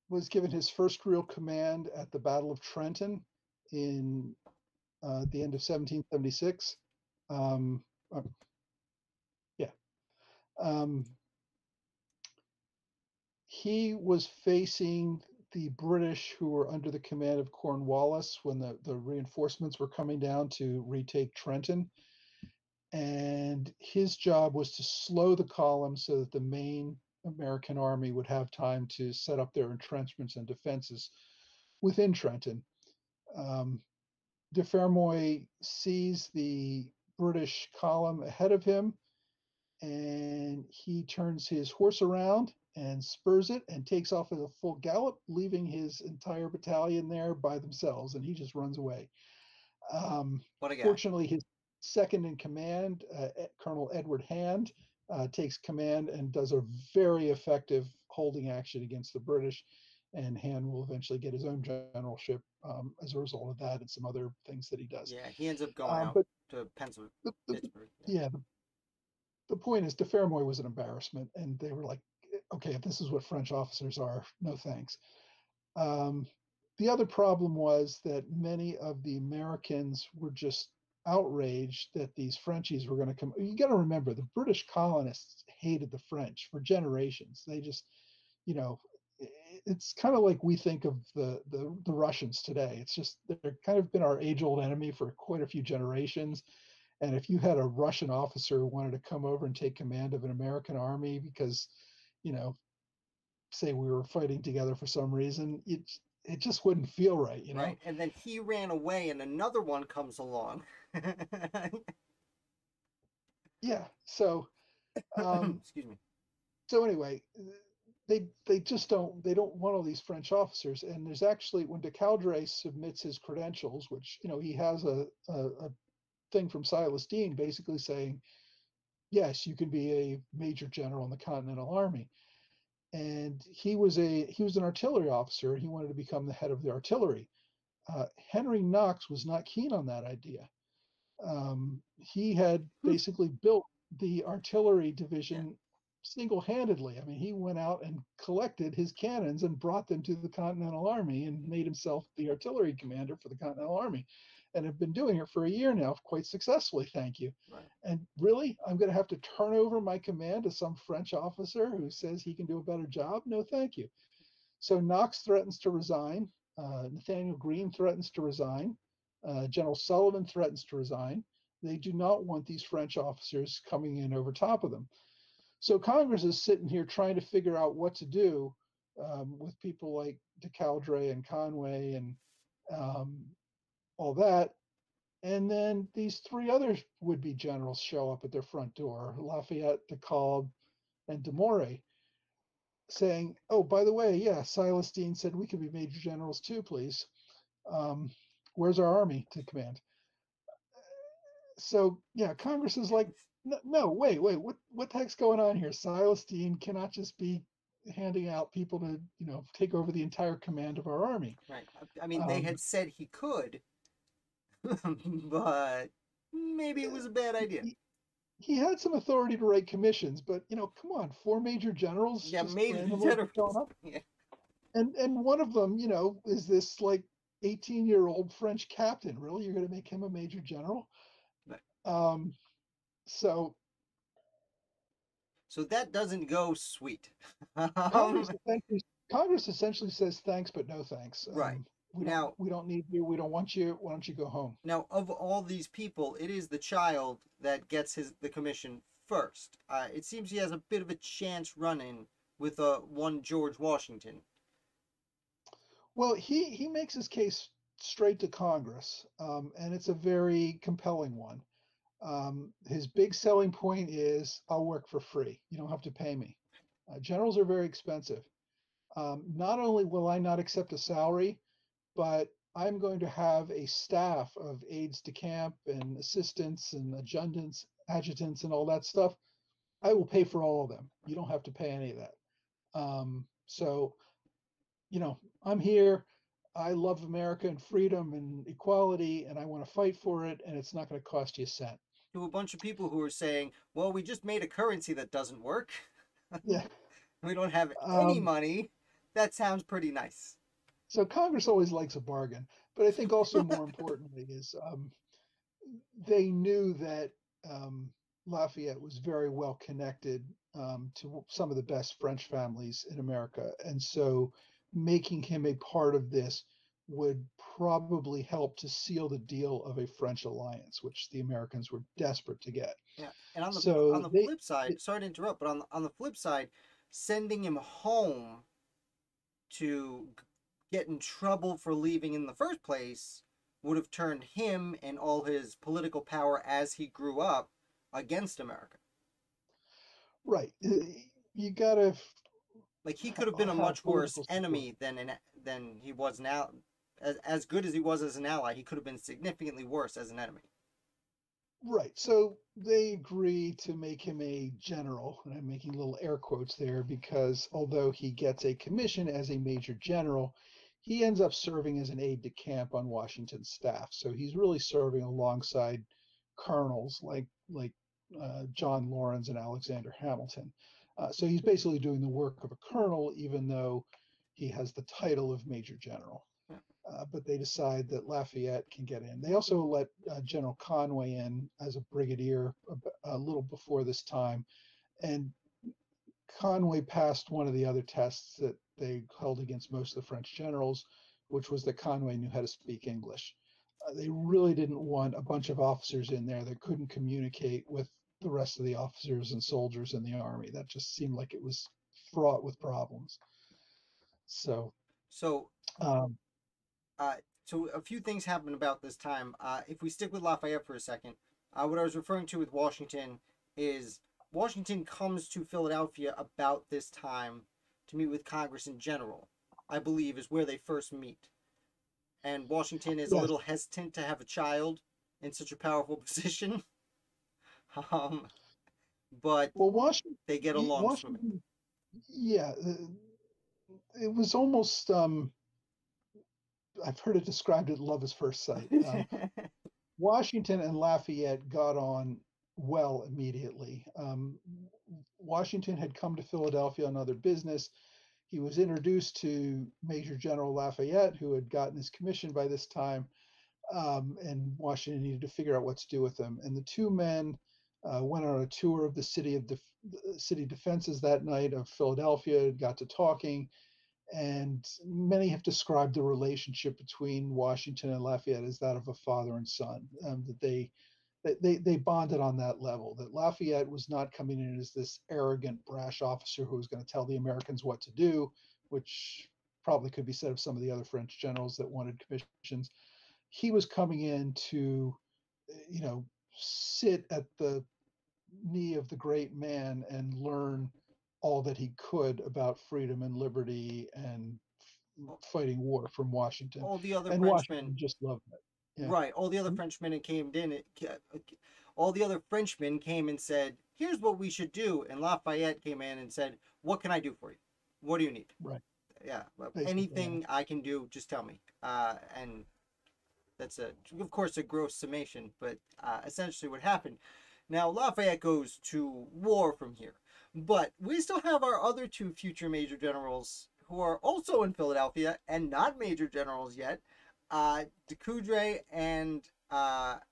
was given his first real command at the Battle of Trenton in the end of 1776. Um, uh, yeah. Um, he was facing the British, who were under the command of Cornwallis when the reinforcements were coming down to retake Trenton. And his job was to slow the column so that the main American army would have time to set up their entrenchments and defenses within Trenton. Um, De Fermoy sees the British column ahead of him, and he turns his horse around and spurs it and takes off at a full gallop, leaving his entire battalion there by themselves, and he just runs away. What a guy. Fortunately, his second in command, Colonel Edward Hand, takes command and does a very effective holding action against the British. And Hand will eventually get his own generalship as a result of that and some other things that he does. Yeah, he ends up going out But to Pennsylvania, the Pittsburgh. yeah, the point is, De Fermoy was an embarrassment, and they were like, okay, if this is what French officers are, no thanks. Um, the other problem was that many of the Americans were just outraged that these Frenchies were going to come. You got to remember, the British colonists hated the French for generations. They just, you know, it's kind of like we think of the Russians today. It's just they're kind of been our age-old enemy for quite a few generations. And if you had a Russian officer who wanted to come over and take command of an American army because, you know, say we were fighting together for some reason, it just wouldn't feel right, you know? Right, and then he ran away, and another one comes along. Yeah. So Excuse me. so anyway, they just don't want all these French officers. And there's actually, when De Coudre submits his credentials, which, you know, he has a thing from Silas Deane basically saying, yes, you can be a major general in the Continental Army. And he was an artillery officer, and he wanted to become the head of the artillery. Henry Knox was not keen on that idea. He had basically built the artillery Yeah, division single-handedly. I mean, he went out and collected his cannons and brought them to the Continental Army and made himself the artillery commander for the Continental Army, and have been doing it for a year now quite successfully, thank you. right. And really, I'm going to have to turn over my command to some French officer who says he can do a better job? No, thank you. So Knox threatens to resign. Nathaniel Greene threatens to resign. General Sullivan threatens to resign. They do not want these French officers coming in over top of them. So Congress is sitting here trying to figure out what to do with people like De Coudre and Conway and um, all that. And then these three other would-be generals show up at their front door: Lafayette, De Kolb, and De Moret, saying, "Oh, by the way, yeah, Silas Deane said we could be major generals too, please. Um, where's our army to command?" So yeah, Congress is like, no, wait, what the heck's going on here? Silas Deane cannot just be handing out people to, you know, take over the entire command of our army. Right. I mean, they Um, had said he could, but maybe it was a bad idea. he had some authority to write commissions, but you know, come on, four major generals Yeah, just major randomly showing generals. up, Yeah. and one of them, you know, is this like 18-year-old French captain. Really, you're going to make him a major general? But, Um, so so that doesn't go sweet. Congress essentially Congress essentially says thanks, but no thanks. Right. Now, We don't need you. We don't want you. Why don't you go home? now, of all these people, it is the child that gets the commission first. It seems he has a bit of a chance run-in with one George Washington. Well, he makes his case straight to Congress, and it's a very compelling one. His big selling point is, I'll work for free. You don't have to pay me. Generals are very expensive. Not only will I not accept a salary, but I'm going to have a staff of aides de camp and assistants and adjutants and all that stuff. I will pay for all of them. You don't have to pay any of that. So, you know, I'm here. I love America and freedom and equality, and I want to fight for it, and it's not going to cost you a cent. To a bunch of people who are saying, well, we just made a currency that doesn't work. Yeah. We don't have any Um, money. That sounds pretty nice. so Congress always likes a bargain, but I think also more importantly is they knew that um, Lafayette was very well connected to some of the best French families in America. And so making him a part of this would probably help to seal the deal of a French alliance, which the Americans were desperate to get. Yeah, and on So the flip side, sorry to interrupt, but on the flip side, sending him home to get in trouble for leaving in the first place would have turned him and all his political power as he grew up against America. right, you gotta Like he could have been a have much worse political support. enemy than he was now. As good as he was as an ally, he could have been significantly worse as an enemy. Right. So they agree to make him a general, and I'm making little air quotes there because although he gets a commission as a major general, he ends up serving as an aide de camp on Washington's staff. So he's really serving alongside colonels like John Lawrence and Alexander Hamilton. So he's basically doing the work of a colonel, even though he has the title of major general. Yeah. But they decide that Lafayette can get in. They also let General Conway in as a brigadier a little before this time, and Conway passed one of the other tests that they held against most of the French generals, which was that Conway knew how to speak English. They really didn't want a bunch of officers in there that couldn't communicate with the rest of the officers and soldiers in the army. That just seemed like it was fraught with problems. So, So um, Uh, so a few things happen about this time. If we stick with Lafayette for a second, what I was referring to with Washington is Washington comes to Philadelphia about this time to meet with Congress in general. I believe is where they first meet, and Washington is a yes. little hesitant to have a child in such a powerful position. um, but Well, Washington, they get along swimmingly. Washington, yeah, it was almost. I've heard it described as love at first sight. Washington and Lafayette got on well immediately. Washington had come to Philadelphia on other business. He was introduced to Major General Lafayette, who had gotten his commission by this time, and Washington needed to figure out what to do with him. And the two men went on a tour of the city defenses that night of Philadelphia, got to talking, and many have described the relationship between Washington and Lafayette as that of a father and son. That they bonded on that level. That Lafayette was not coming in as this arrogant, brash officer who was going to tell the Americans what to do, which probably could be said of some of the other French generals that wanted commissions. He was coming in to, you know, sit at the knee of the great man and learn all that he could about freedom and liberty and fighting war from Washington. All the other And Frenchmen Washington just loved it. Yeah. Right. All the other Frenchmen came in. All the other Frenchmen came and said, "Here's what we should do." And Lafayette came in and said, "What can I do for you? What do you need? Right. Yeah, Basically, yeah. anything I can do, just tell me." And that's of course, a gross summation, but essentially what happened. Now Lafayette goes to war from here, but we still have our other two future major generals who are also in Philadelphia and not major generals yet. De Coudre and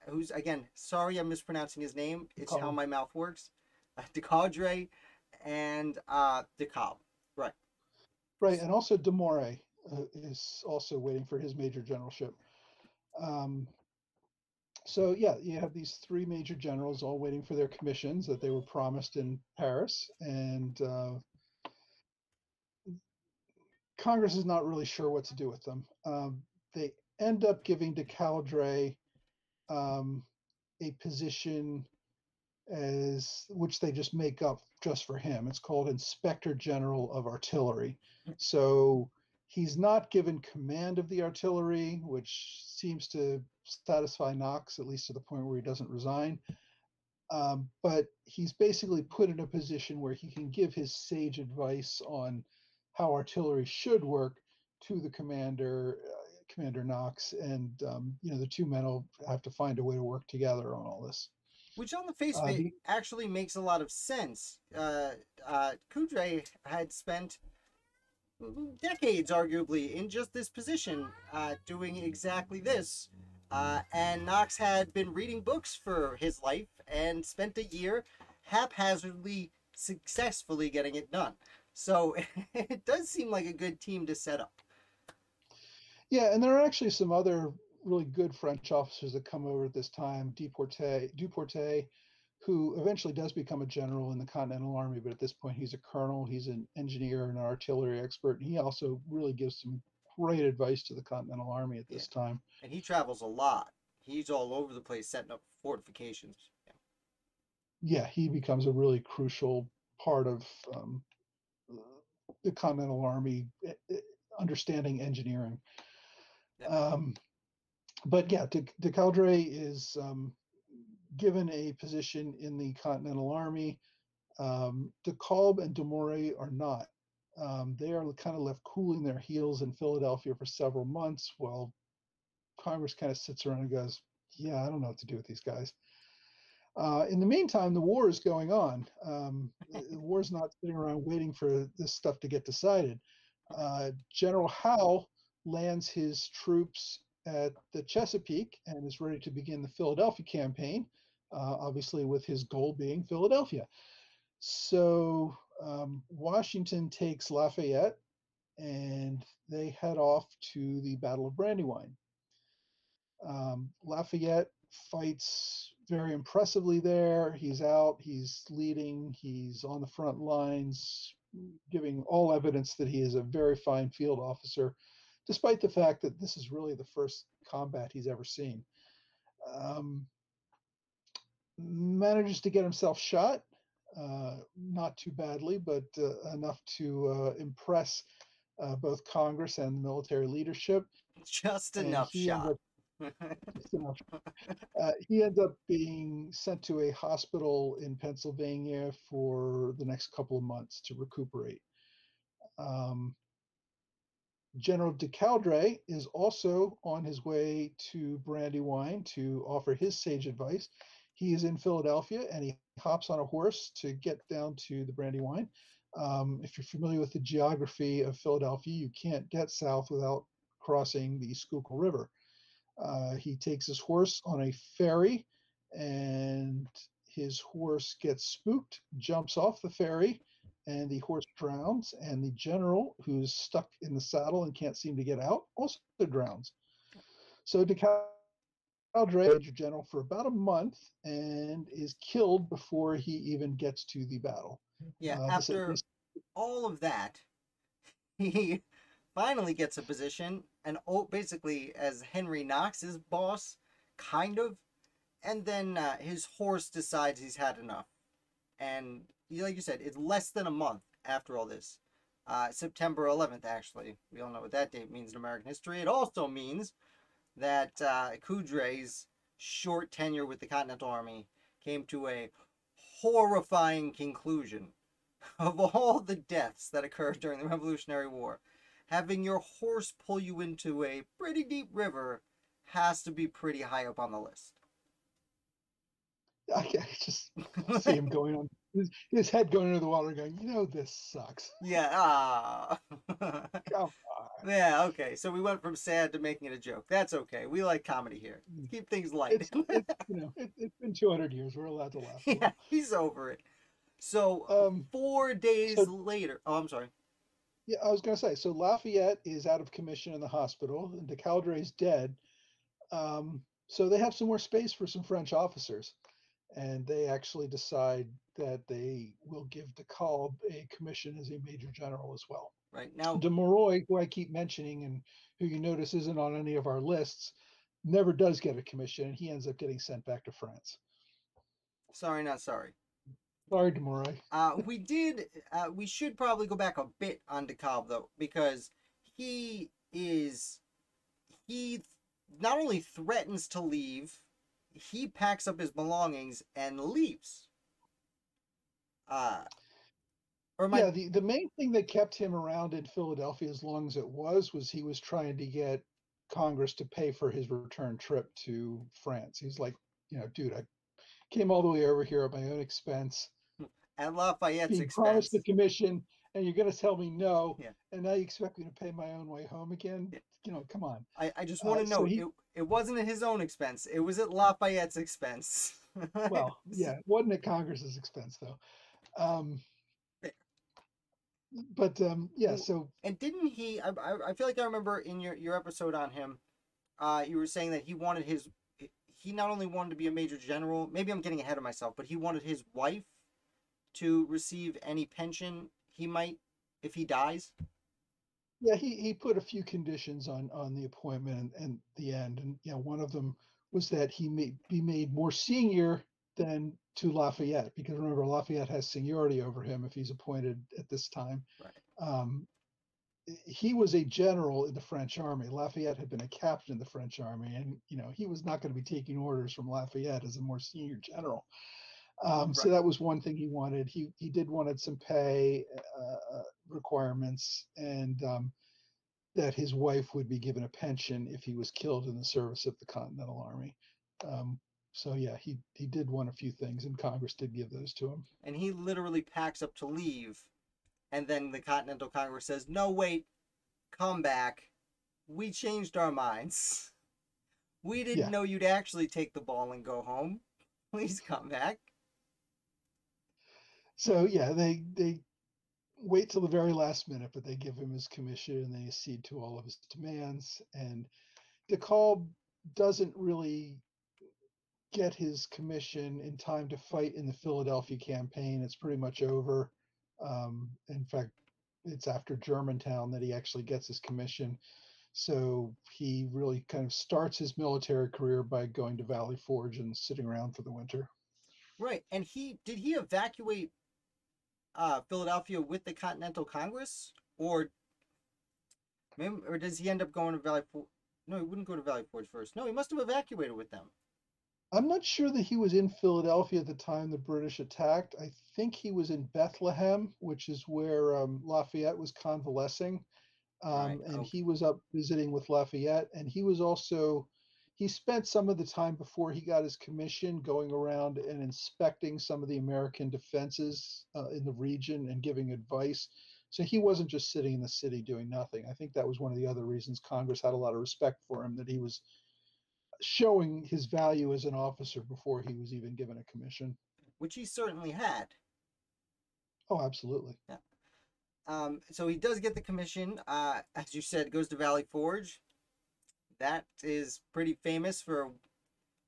who's again, sorry I'm mispronouncing his name. It's how Kolb. my mouth works. De Coudre and De Kolb. Right. Right. And also De Moret is also waiting for his major generalship. Um, so, yeah, you have these three major generals all waiting for their commissions that they were promised in Paris. And Congress is not really sure what to do with them. They end up giving De Coudre um, a position as which they just make up just for him. It's called Inspector General of Artillery. So he's not given command of the artillery, which seems to satisfy Knox, at least to the point where he doesn't resign. But he's basically put in a position where he can give his sage advice on how artillery should work to the commander. Commander Knox, and the two men will have to find a way to work together on all this. Which, on the face of it, actually makes a lot of sense. Coudre had spent decades, arguably, in just this position, doing exactly this. And Knox had been reading books for his life and spent a year haphazardly, successfully getting it done. So it does seem like a good team to set up. Yeah, and there are actually some other really good French officers that come over at this time. Duporte, who eventually does become a general in the Continental Army, but at this point he's a colonel. He's an engineer and an artillery expert. And he also really gives some great advice to the Continental Army at this time. And he travels a lot. He's all over the place setting up fortifications. Yeah, he becomes a really crucial part of the Continental Army understanding engineering. But yeah, De Coudre is given a position in the Continental Army. De Kolb and De Motie are not. They are kind of left cooling their heels in Philadelphia for several months while Congress kind of sits around and goes, yeah, I don't know what to do with these guys. In the meantime, the war is going on. The war is not sitting around waiting for this stuff to get decided. General Howe lands his troops at the Chesapeake and is ready to begin the Philadelphia campaign, obviously with his goal being Philadelphia. So Washington takes Lafayette and they head off to the Battle of Brandywine. Lafayette fights very impressively there. He's out, he's leading, he's on the front lines, giving all evidence that he is a very fine field officer, despite the fact that this is really the first combat he's ever seen. Manages to get himself shot, not too badly, but enough to impress both Congress and the military leadership. Just enough shot. He ends up being sent to a hospital in Pennsylvania for the next couple of months to recuperate. General De Coudre is also on his way to Brandywine to offer his sage advice. He is in Philadelphia and he hops on a horse to get down to the Brandywine. If you're familiar with the geography of Philadelphia, you can't get south without crossing the Schuylkill River. He takes his horse on a ferry and his horse gets spooked, jumps off the ferry, and the horse drowns. And the general, who's stuck in the saddle and can't seem to get out, also drowns. So De Coudre is major general for about a month and is killed before he even gets to the battle. Yeah, after all of that, he finally gets a position and basically as Henry Knox's boss, kind of. And then his horse decides he's had enough. And like you said, it's less than a month after all this. September 11th, actually. We all know what that date means in American history. It also means that Coudre's short tenure with the Continental Army came to a horrifying conclusion. Of all the deaths that occurred during the Revolutionary War, having your horse pull you into a pretty deep river has to be pretty high up on the list. I just see him going on, his head going into the water going, this sucks. Yeah, Come on. Yeah, okay. So we went from sad to making it a joke. That's okay. We like comedy here. Keep things light. It's been 200 years. We're allowed to laugh. Yeah, he's over it. So 4 days later. Oh, I'm sorry. Yeah, I was going to say, so Lafayette is out of commission in the hospital, and De Coudre is dead. So they have some more space for some French officers, and they actually decide that they will give De Kolb a commission as a major general as well. Right now, De Motie, who I keep mentioning and who you notice isn't on any of our lists, never does get a commission, and he ends up getting sent back to France. Sorry, not sorry. Sorry, De Motie. We should probably go back a bit on De Kolb, though, because he not only threatens to leave, he packs up his belongings and leaves. The main thing that kept him around in Philadelphia as long as it was he was trying to get Congress to pay for his return trip to France. He's like, dude, I came all the way over here at my own expense, At Lafayette's being promised the expense. commission, and you're going to tell me no, Yeah. and now you expect me to pay my own way home again? Yeah. Come on. I just want to So note it wasn't at his own expense. It was at Lafayette's expense. well, yeah, it wasn't at Congress's expense though. Um, but yeah, so And didn't he? I feel like I remember in your episode on him, you were saying that he wanted his. He not only wanted to be a major general. Maybe I'm getting ahead of myself, but he wanted his wife to receive any pension he might if he dies. yeah, he put a few conditions on the appointment and the end, and one of them was that he may be made more senior than to Lafayette, because remember, Lafayette has seniority over him if he's appointed at this time. Right. Um, he was a general in the French army. Lafayette had been a captain in the French army, and he was not going to be taking orders from Lafayette as a more senior general. So Right. that was one thing he wanted. He did wanted some pay requirements, and that his wife would be given a pension if he was killed in the service of the Continental Army. So yeah, he did want a few things, and Congress did give those to him. And he literally packs up to leave, and then the Continental Congress says, "No, wait, come back. We changed our minds. We didn't Yeah. know you'd actually take the ball and go home. Please come back." So yeah, they wait till the very last minute, but they give him his commission and they accede to all of his demands. And De Kolb doesn't really get his commission in time to fight in the Philadelphia campaign. It's pretty much over. In fact, it's after Germantown that he actually gets his commission. So he really kind of starts his military career by going to Valley Forge and sitting around for the winter. Right. And did he evacuate Philadelphia with the Continental Congress, or does he end up going to Valley Forge? No, he wouldn't go to Valley Forge first. No, he must have evacuated with them. I'm not sure that he was in Philadelphia at the time the British attacked. I think he was in Bethlehem, which is where Lafayette was convalescing. Right. And Okay. he was up visiting with Lafayette. And he spent some of the time before he got his commission going around and inspecting some of the American defenses in the region and giving advice. So he wasn't just sitting in the city doing nothing. I think that was one of the other reasons Congress had a lot of respect for him, that he was showing his value as an officer before he was even given a commission. Which he certainly had. Oh, absolutely. Yeah. So he does get the commission. As you said, goes to Valley Forge. That is pretty famous for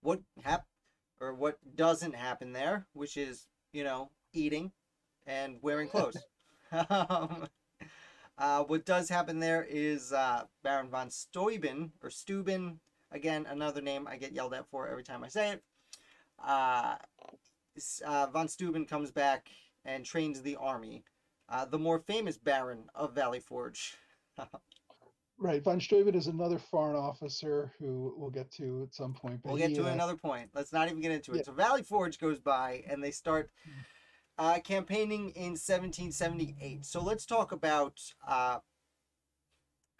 what what doesn't happen there, which is eating and wearing clothes. What does happen there is Baron von Steuben or Steuben, again another name I get yelled at for every time I say it. Von Steuben comes back and trains the army. The more famous Baron of Valley Forge. Right. Von Steuben is another foreign officer who we'll get to at some point. But We'll get to another point. Let's not even get into it. Yeah. So Valley Forge goes by and they start campaigning in 1778. So let's talk about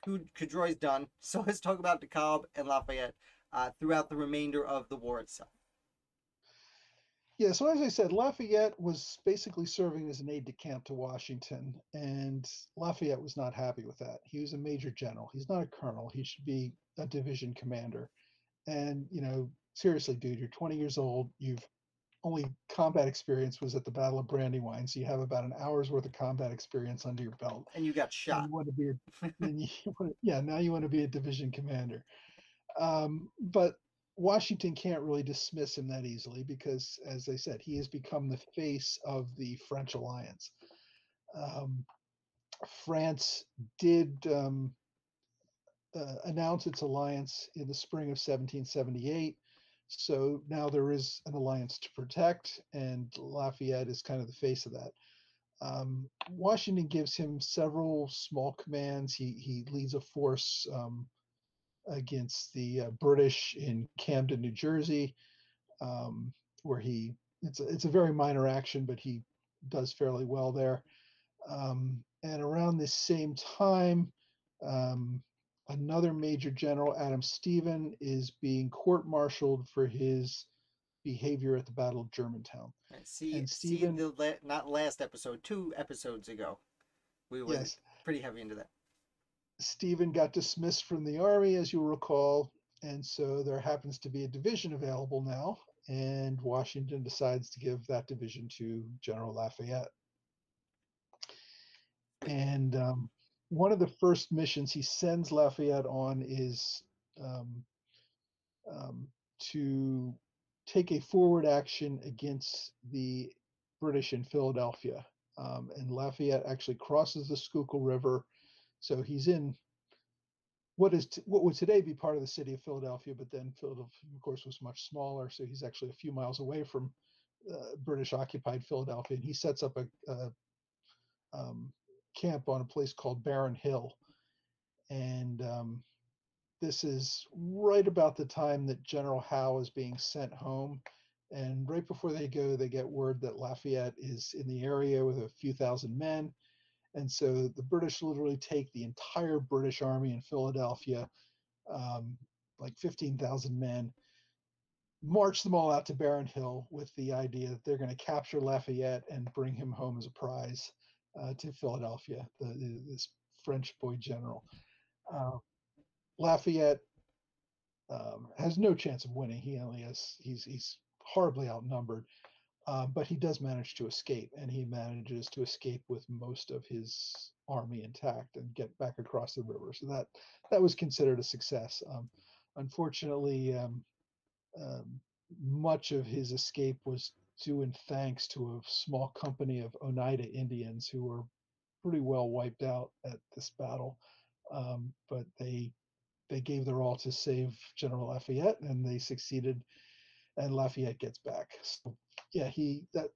Coudroy's done. So let's talk about De Kolb and Lafayette throughout the remainder of the war itself. Yeah, so as I said, Lafayette was basically serving as an aide de camp to Washington, and Lafayette was not happy with that. He was a major general. He's not a colonel. He should be a division commander. And, seriously, dude, you're 20 years old. You've only combat experience was at the Battle of Brandywine, so you have about an hour's worth of combat experience under your belt. And you got And shot. you want to be, now you want to be a division commander. But Washington can't really dismiss him that easily because, as I said, he has become the face of the French alliance. France did announce its alliance in the spring of 1778. So now there is an alliance to protect, and Lafayette is kind of the face of that. Washington gives him several small commands. He leads a force against the British in Camden, New Jersey, where it's a very minor action, but he does fairly well there. And around this same time, Another major general, Adam Stephen, is being court-martialed for his behavior at the Battle of Germantown. Right. See, And Stephen, not last episode, 2 episodes ago, we were yes, pretty heavy into that. Stephen got dismissed from the army, as you'll recall, and so there happens to be a division available now, and Washington decides to give that division to General Lafayette. And one of the first missions he sends Lafayette on is um, to take a forward action against the British in Philadelphia. And Lafayette actually crosses the Schuylkill River. So he's in what would today be part of the city of Philadelphia, but then Philadelphia, of course, was much smaller. So he's actually a few miles away from British occupied Philadelphia. And he sets up a camp on a place called Barron Hill. And this is right about the time that General Howe is being sent home. And right before they go, they get word that Lafayette is in the area with a few thousand men. And so the British literally take the entire British army in Philadelphia, like 15,000 men, march them all out to Barron Hill with the idea that they're going to capture Lafayette and bring him home as a prize to Philadelphia, this French boy general. Lafayette has no chance of winning. He's horribly outnumbered, but he does manage to escape, and he manages to escape with most of his army intact and get back across the river. So that was considered a success. Unfortunately, much of his escape was due in thanks to a small company of Oneida Indians who were pretty well wiped out at this battle, but they gave their all to save General Lafayette, and they succeeded, and Lafayette gets back. So yeah,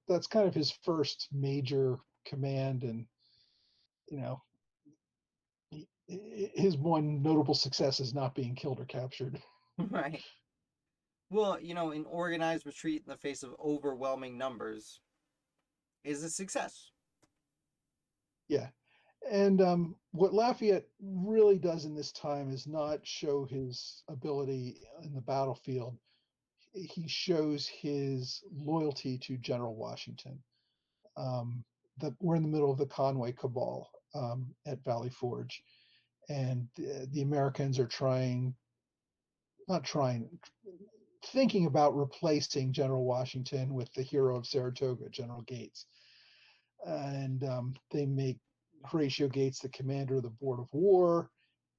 that's kind of his first major command, and you know, his one notable success is not being killed or captured. Right. Well, an organized retreat in the face of overwhelming numbers is a success. Yeah, and what Lafayette really does in this time is not show his ability in the battlefield. He shows his loyalty to General Washington. Um, we're in the middle of the Conway Cabal at Valley Forge, and the Americans are not trying, thinking about replacing General Washington with the hero of Saratoga, General Gates. And they make Horatio Gates the commander of the Board of War,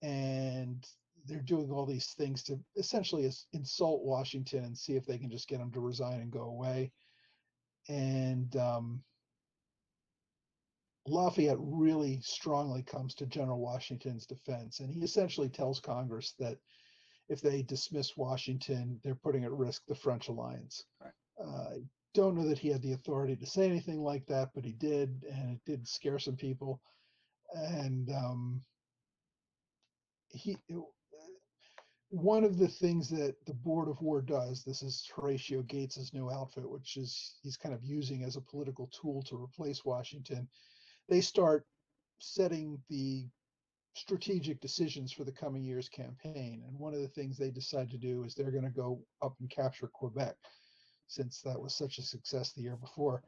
and they're doing all these things to essentially insult Washington and see if they can just get him to resign and go away. And Lafayette really strongly comes to General Washington's defense, and he essentially tells Congress that if they dismiss Washington, they're putting at risk the French alliance. Right. I don't know that he had the authority to say anything like that, but he did, and it did scare some people. And he one of the things that the Board of War does, this is Horatio Gates's new outfit, which is he's kind of using as a political tool to replace Washington. They start setting the strategic decisions for the coming year's campaign. And one of the things they decide to do is they're going to go up and capture Quebec, since that was such a success the year before.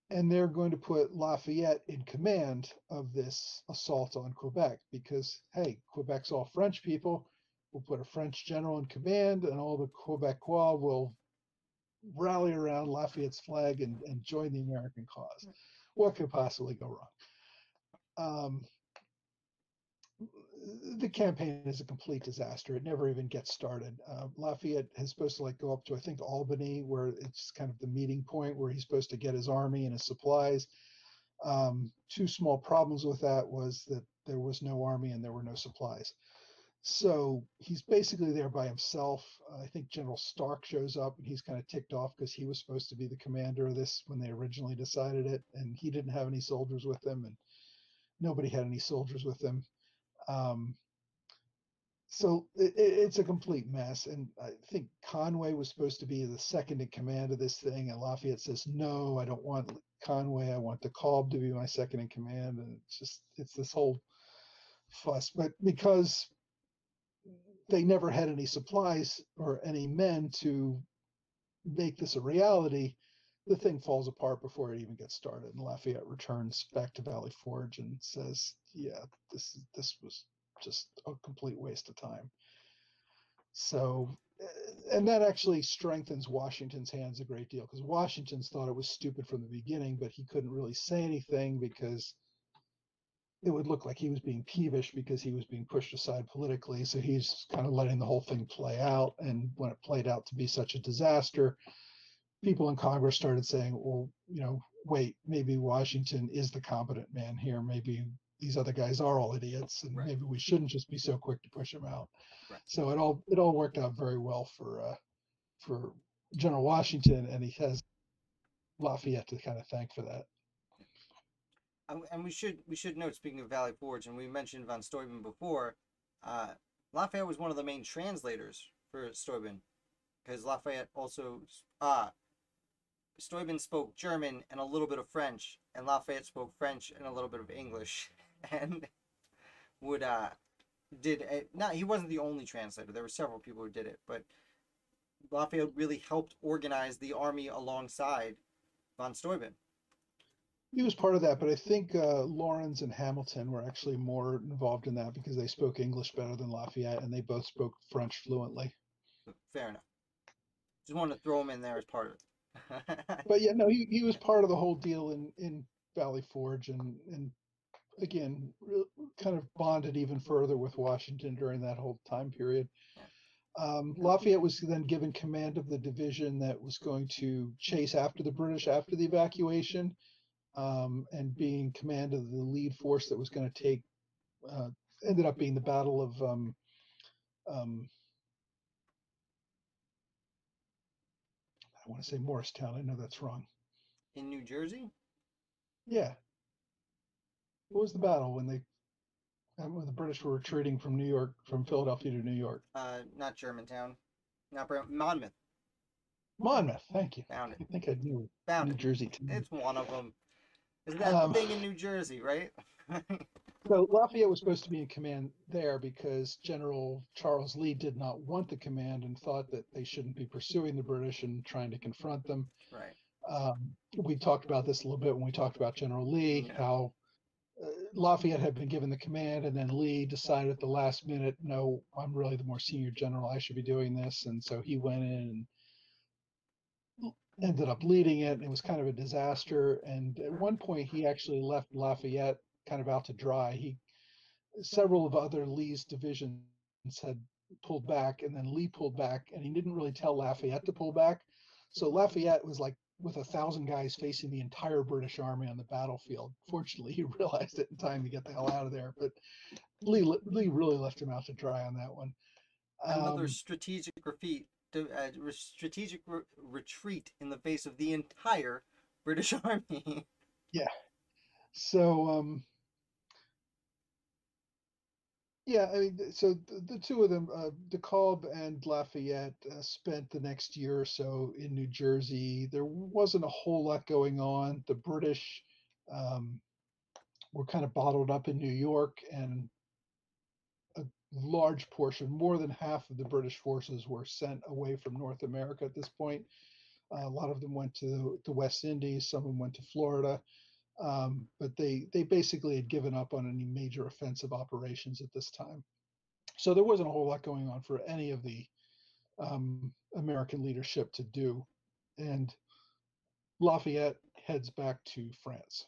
And they're going to put Lafayette in command of this assault on Quebec because, hey, Quebec's all French people. We'll put a French general in command, and all the Quebecois will rally around Lafayette's flag and join the American cause. What could possibly go wrong? The campaign is a complete disaster. It never even gets started. Lafayette is supposed to go up to, I think, Albany, where it's kind of the meeting point where he's supposed to get his army and his supplies. Two small problems with that was that there was no army and there were no supplies. So he's basically there by himself. I think General Stark shows up and he's kind of ticked off because he was supposed to be the commander of this when they originally decided it, and he didn't have any soldiers with him, and nobody had any soldiers with him. So it's a complete mess. And I think Conway was supposed to be the second in command of this thing. And Lafayette says, no, I don't want Conway. I want De Kolb to be my second in command. And it's this whole fuss, but because they never had any supplies or any men to make this a reality, the thing falls apart before it even gets started. And Lafayette returns back to Valley Forge and says, "Yeah, this was just a complete waste of time." So, and that actually strengthens Washington's hands a great deal, because Washington's thought it was stupid from the beginning, but he couldn't really say anything because it would look like he was being peevish because he was being pushed aside politically. So he's kind of letting the whole thing play out. And when it played out to be such a disaster, people in Congress started saying, well, wait, maybe Washington is the competent man here. Maybe these other guys are all idiots, and maybe we shouldn't just be so quick to push him out. Right. So it all worked out very well for General Washington, and he has Lafayette to kind of thank for that. And we should note, speaking of Valley Forge, and we mentioned von Steuben before, Lafayette was one of the main translators for Steuben, because Lafayette also Steuben spoke German and a little bit of French, and Lafayette spoke French and a little bit of English, and he wasn't the only translator. There were several people who did it, but Lafayette really helped organize the army alongside von Steuben. He was part of that, but I think Lawrence and Hamilton were actually more involved in that because they spoke English better than Lafayette, and they both spoke French fluently. Fair enough. Just wanted to throw him in there as part of it. But yeah, no, he was part of the whole deal in Valley Forge, and again, kind of bonded even further with Washington during that whole time period. Lafayette was then given command of the division that was going to chase after the British after the evacuation. And being command of the lead force that was going to take, ended up being the Battle of, I want to say Morristown. I know that's wrong. In New Jersey? Yeah. What was the battle when the British were retreating from New York, from Philadelphia to New York? Not Germantown. Not Monmouth. Monmouth, thank you. Found it. I think I knew Found New it. Jersey too. It's one of them. Is that thing in New Jersey, right? So Lafayette was supposed to be in command there because General Charles Lee did not want the command and thought that they shouldn't be pursuing the British and trying to confront them. Right. We talked about this a little bit when we talked about General Lee, how Lafayette had been given the command, and then Lee decided at the last minute, no, I'm really the more senior general. I should be doing this. And so he went in and ended up leading it, and it was kind of a disaster. And at one point, he actually left Lafayette kind of out to dry. Several of other Lee's divisions had pulled back, and then Lee pulled back, and he didn't really tell Lafayette to pull back. So Lafayette was like with 1,000 guys facing the entire British army on the battlefield. Fortunately, he realized it in time to get the hell out of there, but Lee really left him out to dry on that one. Another strategic retreat in the face of the entire British army. Yeah. So, yeah, I mean, so the two of them, De Kolb and Lafayette, spent the next year or so in New Jersey. There wasn't a whole lot going on. The British were kind of bottled up in New York, and a large portion, more than half of the British forces were sent away from North America at this point. A lot of them went to the West Indies, some of them went to Florida. But they basically had given up on any major offensive operations at this time. So there wasn't a whole lot going on for any of the American leadership to do. And Lafayette heads back to France.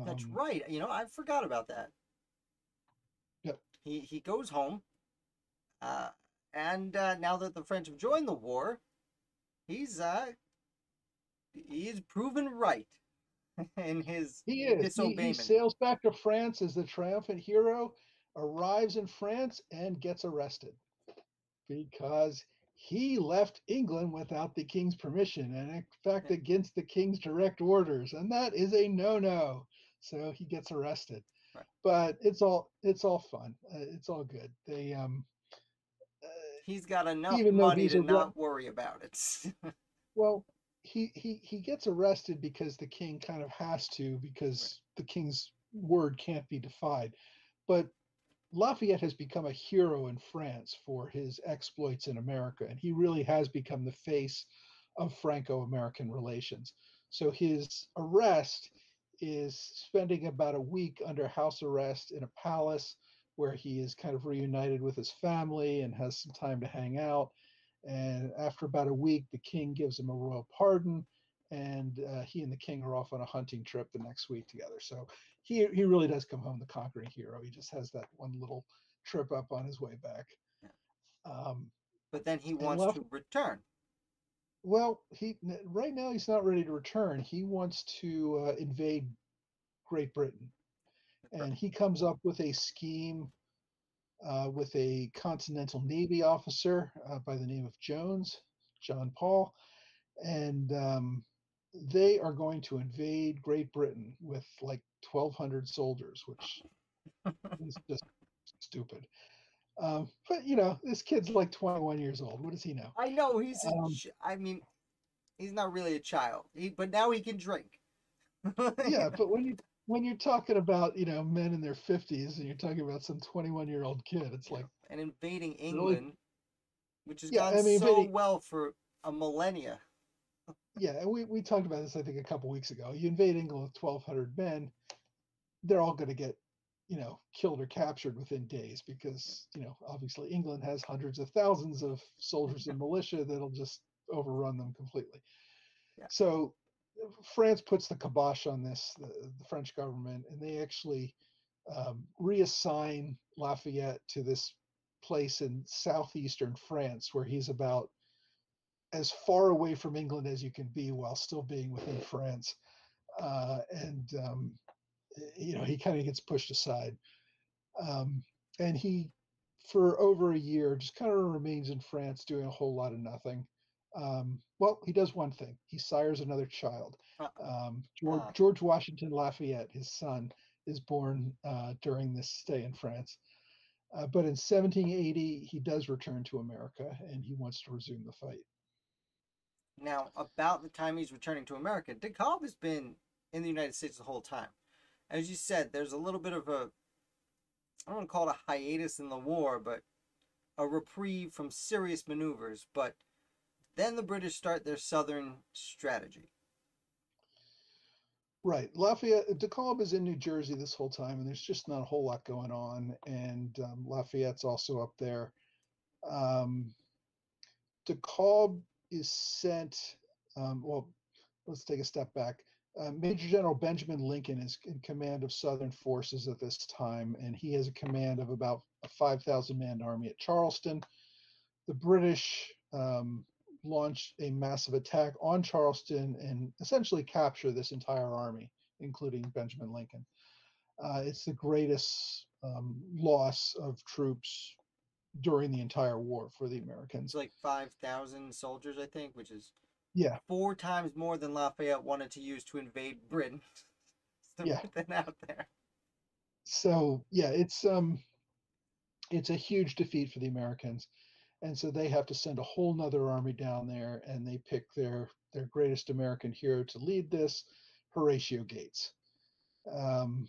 That's right. I forgot about that. Yep. He goes home, and now that the French have joined the war, he's proven right in his disobeyment. He sails back to France as the triumphant hero, arrives in France, and gets arrested because he left England without the king's permission, and in fact against the king's direct orders, and that is a no-no. So he gets arrested. Right. But it's all fun. It's all good. He's got enough money to not worry about it. Well, he gets arrested because the king kind of has to, because the king's word can't be defied. But Lafayette has become a hero in France for his exploits in America, and he really has become the face of Franco-American relations. So his arrest is spending about a week under house arrest in a palace where he is kind of reunited with his family and has some time to hang out. And after about a week, the king gives him a royal pardon, and he and the king are off on a hunting trip the next week together. So he really does come home the conquering hero. He just has that one little trip up on his way back. Yeah. Um, But then he and wants to return. well, he right now he's not ready to return. He wants to invade Great Britain, and he comes up with a scheme with a Continental Navy officer by the name of Jones, John Paul, and they are going to invade Great Britain with like 1,200 soldiers, which is just stupid. But this kid's like 21 years old. What does he know? I know he's Um, I mean, he's not really a child. But now he can drink. yeah, but when you're talking about men in their 50s and you're talking about some 21-year-old kid, it's Yeah. like And invading really, England, which has yeah. gone I mean, so well for a millennia. yeah, and we talked about this I think a couple weeks ago. You invade England with 1,200 men, they're all going to get killed or captured within days because obviously England has hundreds of thousands of soldiers and militia that'll just overrun them completely. Yeah. So France puts the kibosh on this, the French government, and they actually reassign Lafayette to this place in southeastern France where he's about as far away from England as you can be while still being within France. And he kind of gets pushed aside. Um, and he, for over a year, just kind of remains in France doing a whole lot of nothing. Well, he does one thing. He sires another child. Uh, George Washington Lafayette, his son, is born during this stay in France. But in 1780, he does return to America and he wants to resume the fight. Now, about the time he's returning to America, De Kolb has been in the United States the whole time. As you said, there's a little bit of I don't want to call it a hiatus in the war, but a reprieve from serious maneuvers. But then the British start their southern strategy. Right. Lafayette, De Kalb is in New Jersey this whole time, and there's just not a whole lot going on. And Lafayette's also up there. Um, De Kalb is sent, well, let's take a step back. Major General Benjamin Lincoln is in command of Southern forces at this time, and he has a command of about a 5,000 man army at Charleston. The British launch a massive attack on Charleston and essentially capture this entire army, including Benjamin Lincoln. It's the greatest loss of troops during the entire war for the It's Americans. like 5,000 soldiers, I think, which is Yeah, 4 times more than Lafayette wanted to use to invade Britain. So yeah. put that out there. So yeah, it's a huge defeat for the Americans, and so they have to send a whole nother army down there, and they pick their greatest American hero to lead this, Horatio Gates. Um,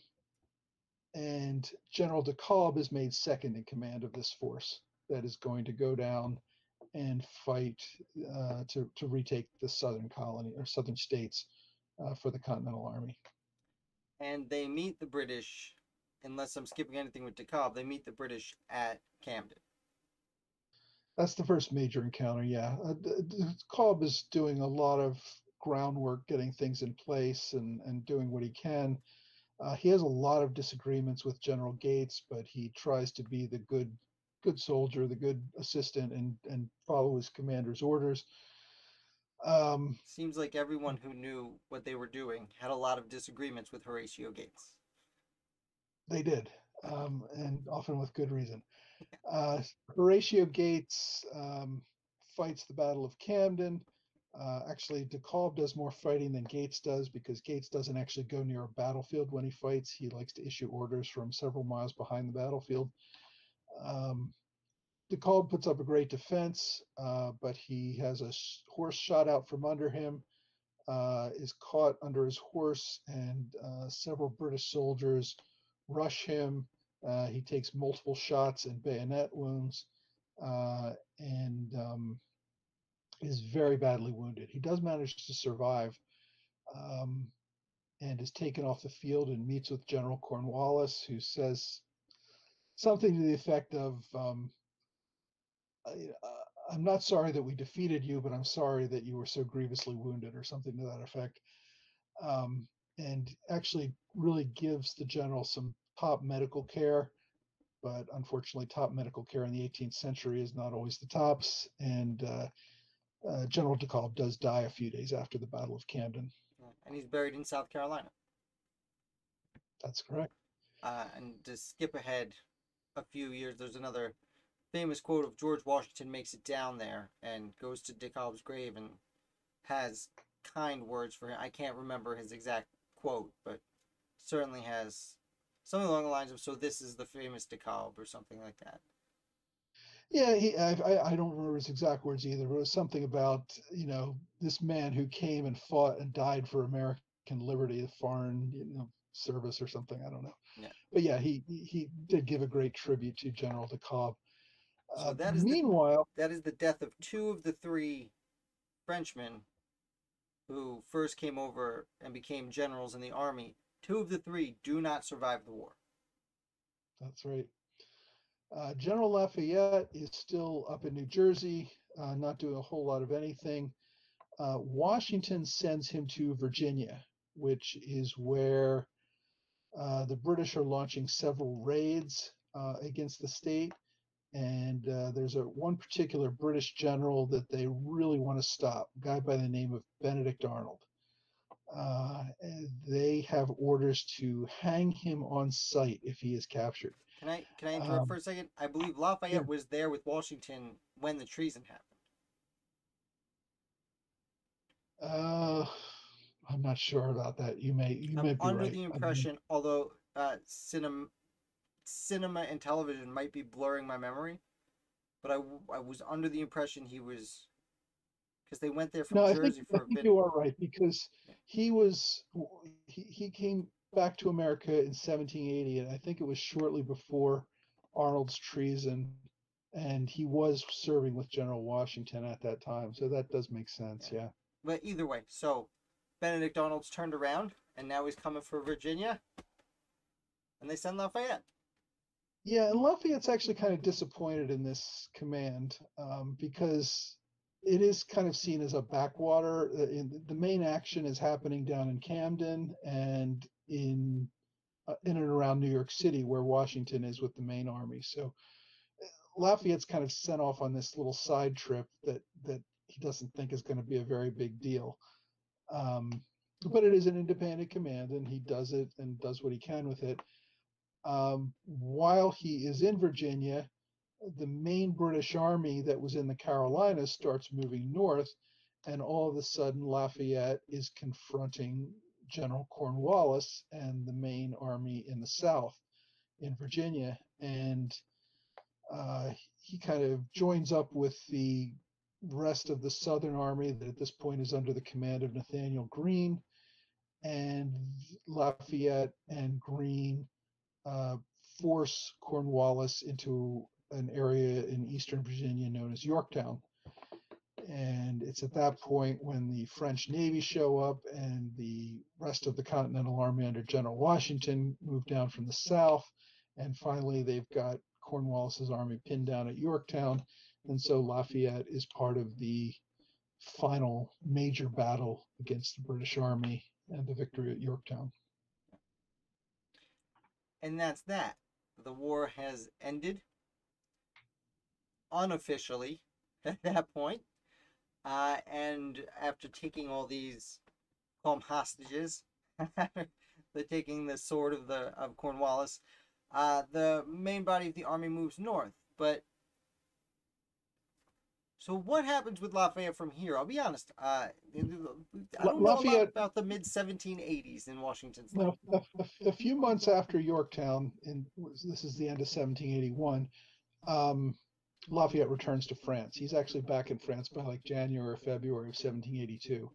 and General De Kalb is made second in command of this force that is going to go down and fight to retake the southern colony or southern states for the Continental Army. And they meet the British, unless I'm skipping anything with De Kalb, they meet the British at Camden. That's the first major encounter. Yeah, De Kalb is doing a lot of groundwork, getting things in place, and doing what he can. He has a lot of disagreements with General Gates, but he tries to be the good soldier, the good assistant, and follow his commander's orders. Um, Seems like everyone who knew what they were doing had a lot of disagreements with Horatio Gates. they did, and often with good reason. Horatio Gates fights the Battle of Camden. Actually, De Kalb does more fighting than Gates does because Gates doesn't actually go near a battlefield when he fights. He likes to issue orders from several miles behind the battlefield. Um, De Kalb puts up a great defense, but he has a horse shot out from under him. is caught under his horse, and several British soldiers rush him. He takes multiple shots and bayonet wounds, and is very badly wounded. He does manage to survive, um, and is taken off the field and meets with General Cornwallis, who says something to the effect of, I'm not sorry that we defeated you, but I'm sorry that you were so grievously wounded, or something to that effect. Um, and actually really gives the general some top medical care. But unfortunately, top medical care in the 18th century is not always the tops. And General De Kolb does die a few days after the Battle of Camden. And he's buried in South Carolina. That's correct. And to skip ahead a few years, there's another famous quote of George Washington makes it down there and goes to De Kolb's grave and has kind words for him. I can't remember his exact quote, but certainly has something along the lines of, "So this is the famous De Kolb," or something like that. Yeah, I don't remember his exact words either, but it was something about, this man who came and fought and died for American liberty, the foreign, service or something. I don't know. Yeah. But yeah, he did give a great tribute to General De Kolb. So Meanwhile, that is the death of two of the three Frenchmen who first came over and became generals in the army. Two of the three do not survive the war. that's right. General Lafayette is still up in New Jersey, not doing a whole lot of anything. Washington sends him to Virginia, which is where the British are launching several raids against the state. And there's one particular British general that they really want to stop, a guy by the name of Benedict Arnold. They have orders to hang him on sight if he is captured. Can I interrupt for a second? I believe Lafayette Yeah. was there with Washington when the treason happened. I'm not sure about that. You may be under right. the impression, although cinema and television might be blurring my memory, but I was under the impression he was, because they went there from No, Jersey for a bit. you are right, because he came back to America in 1780, and I think it was shortly before Arnold's treason, and he was serving with General Washington at that time, so that does make sense. Yeah. But either way, so Benedict Arnold's turned around, and now he's coming for Virginia, and they send Lafayette. Yeah, and Lafayette's actually kind of disappointed in this command, because it is kind of seen as a backwater. The main action is happening down in Camden and in and around New York City, where Washington is with the main army. So Lafayette's kind of sent off on this little side trip that he doesn't think is going to be a very big deal. But it is an independent command, and he does it and does what he can with it. While he is in Virginia, the main British army that was in the Carolinas starts moving north, and all of a sudden Lafayette is confronting General Cornwallis and the main army in the south in Virginia, and he kind of joins up with the rest of the Southern Army that at this point is under the command of Nathaniel Greene, and Lafayette and Greene force Cornwallis into an area in eastern Virginia known as Yorktown. And it's at that point when the French Navy show up and the rest of the Continental Army under General Washington move down from the south. And finally, they've got Cornwallis's army pinned down at Yorktown. And so Lafayette is part of the final major battle against the British Army and the victory at Yorktown. And that's that. The war has ended unofficially at that point. And after taking all these, call them hostages, they're taking the sword of Cornwallis, the main body of the army moves north. But so what happens with Lafayette from here? I'll be honest. I don't know a lot about the mid-1780s in Washington's life. A few months after Yorktown, this is the end of 1781, Lafayette returns to France. He's actually back in France by like January or February of 1782.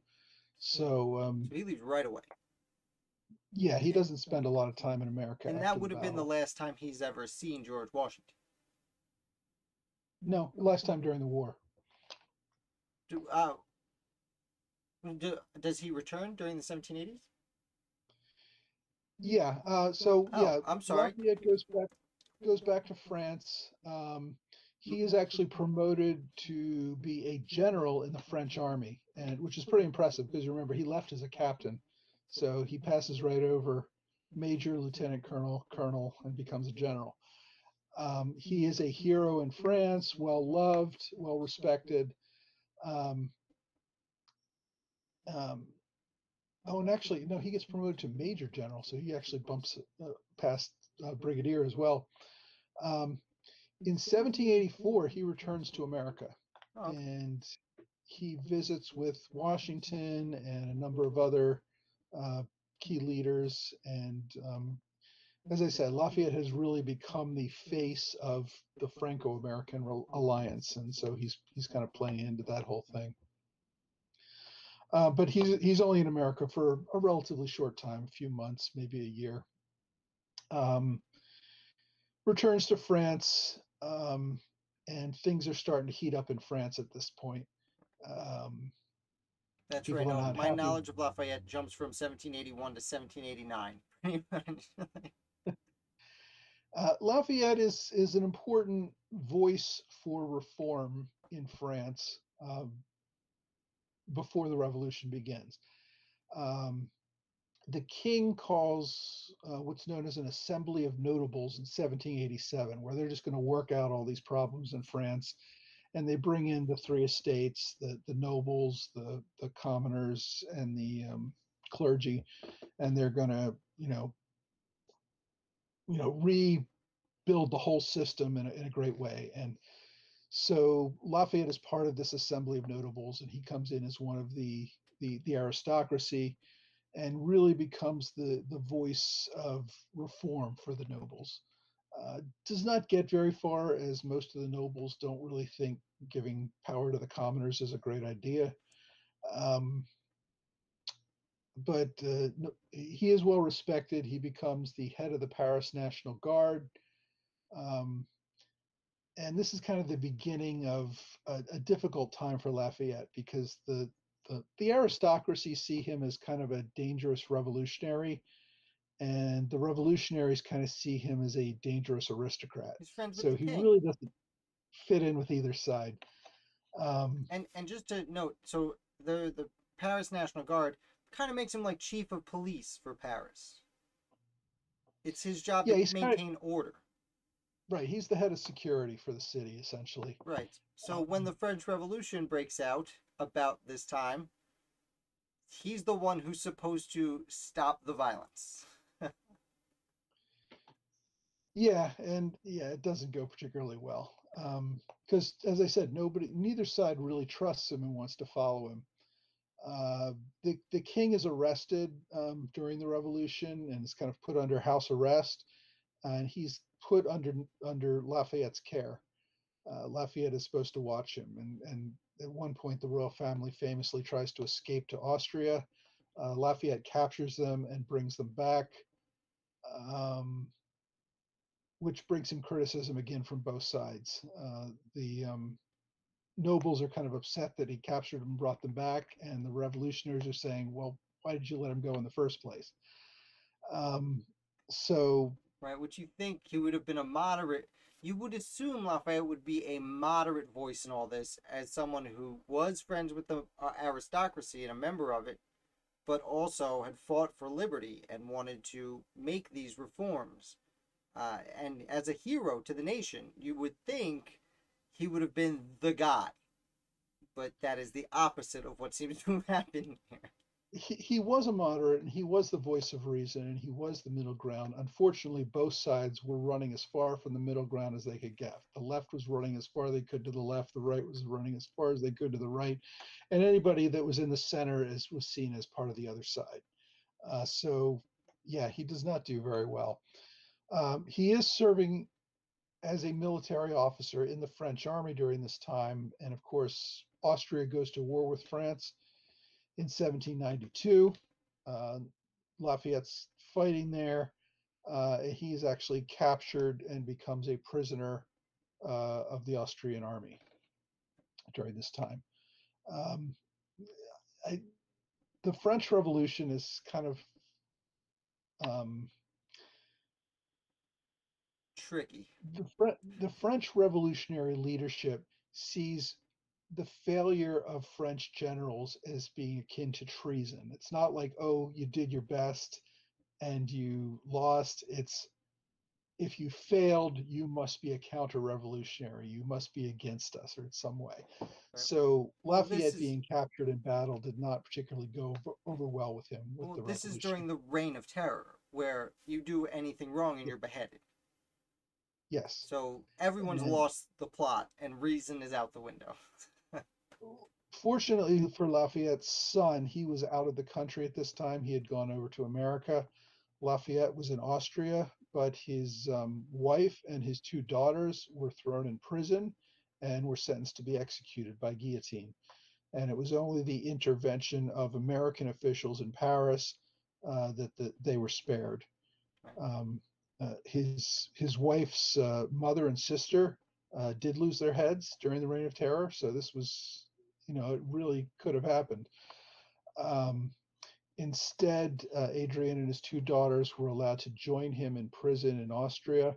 So So he leaves right away. yeah, he doesn't spend a lot of time in America And after that the would have been the battle. last time he's ever seen George Washington. No, last time during the war. Do, does he return during the 1780s? Yeah. So Oh, yeah, I'm sorry. Lafayette goes back to France. He is actually promoted to be a general in the French army, and which is pretty impressive because remember he left as a captain, so he passes right over major, lieutenant colonel, colonel, and becomes a general. He is a hero in France, well loved, well respected. Um, um, oh, and actually, no, he gets promoted to major general, so he actually bumps past brigadier as well. Um, in 1784, he returns to America, Oh, okay. and he visits with Washington and a number of other uh, key leaders. And as I said, Lafayette has really become the face of the Franco-American alliance, and so he's kind of playing into that whole thing. But he's only in America for a relatively short time, a few months, maybe a year. Um, Returns to France, and things are starting to heat up in France at this point. Um, That's right. People are No, not my happy. knowledge of Lafayette jumps from 1781 to 1789. Pretty much. Lafayette is an important voice for reform in France before the revolution begins. Um, the king calls what's known as an assembly of notables in 1787, where they're just going to work out all these problems in France. And they bring in the three estates, the nobles, the commoners, and the clergy, and they're going to, rebuild the whole system in a great way. And so Lafayette is part of this assembly of notables, and he comes in as one of the aristocracy, and really becomes the voice of reform for the nobles. Does not get very far, as most of the nobles don't really think giving power to the commoners is a great idea. Um, but he is well respected. He becomes the head of the Paris National Guard. Um, and this is kind of the beginning of a difficult time for Lafayette, because the aristocracy see him as kind of a dangerous revolutionary, and the revolutionaries kind of see him as a dangerous aristocrat. He's friends with So the he king. really doesn't fit in with either side. And just to note, so the Paris National Guard kind of makes him like chief of police for Paris. It's his job Yeah, to he's kind of maintain order. right. He's the head of security for the city, essentially. Right. So when Um, the French Revolution breaks out about this time, he's the one who's supposed to stop the violence. yeah, and yeah, it doesn't go particularly well, because, as I said, neither side really trusts him and wants to follow him. The king is arrested during the revolution and is kind of put under house arrest, and he's put under Lafayette's care. Lafayette is supposed to watch him, and at one point, the royal family famously tries to escape to Austria. Lafayette captures them and brings them back, um, which brings him criticism again from both sides. The nobles are kind of upset that he captured them and brought them back, and the revolutionaries are saying, "Well, why did you let him go in the first place?" Um, so Right, which you think he would have been a moderate. You would assume Lafayette would be a moderate voice in all this, as someone who was friends with the aristocracy and a member of it, but also had fought for liberty and wanted to make these reforms. And as a hero to the nation, you would think he would have been the guy. But that is the opposite of what seems to have happened here. he was a moderate, and he was the voice of reason, and he was the middle ground. Unfortunately, both sides were running as far from the middle ground as they could get. The left was running as far as they could to the left, the right was running as far as they could to the right, and anybody that was in the center was seen as part of the other side. So yeah, he does not do very well. He is serving as a military officer in the French army during this time, and of course Austria goes to war with France, In 1792, Lafayette's fighting there. He's actually captured and becomes a prisoner of the Austrian army during this time. Um, I, the French Revolution is kind of um, Tricky. the French revolutionary leadership sees the failure of French generals as being akin to treason. It's not like, oh, you did your best and you lost. It's if you failed, you must be a counter-revolutionary. You must be against us or in some way. Right. So Well, this Lafayette is being captured in battle did not particularly go over well with him with the this is revolution. during the Reign of Terror, where you do anything wrong and you're beheaded. Yes. So everyone's And lost the plot, and reason is out the window. fortunately for Lafayette's son, he was out of the country at this time. He had gone over to America. Lafayette was in Austria, but his wife and his two daughters were thrown in prison and were sentenced to be executed by guillotine. And it was only the intervention of American officials in Paris that they were spared. Um, his wife's mother and sister did lose their heads during the Reign of Terror, so this was, it really could have happened. Um, Instead, Adrian and his two daughters were allowed to join him in prison in Austria.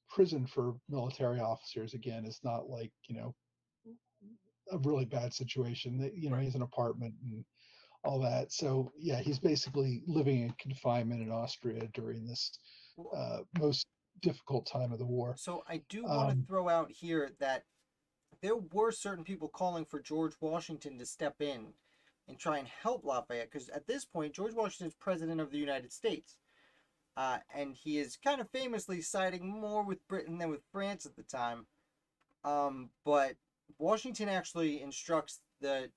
Prison for military officers, again, is not like, a really bad situation. He Right. has an apartment and all that. So, yeah, he's basically living in confinement in Austria during this Well, most difficult time of the war. so I do want to Um, throw out here that there were certain people calling for George Washington to step in and try and help Lafayette, because at this point, George Washington is president of the United States. And he is kind of famously siding more with Britain than with France at the time. But Washington actually instructs the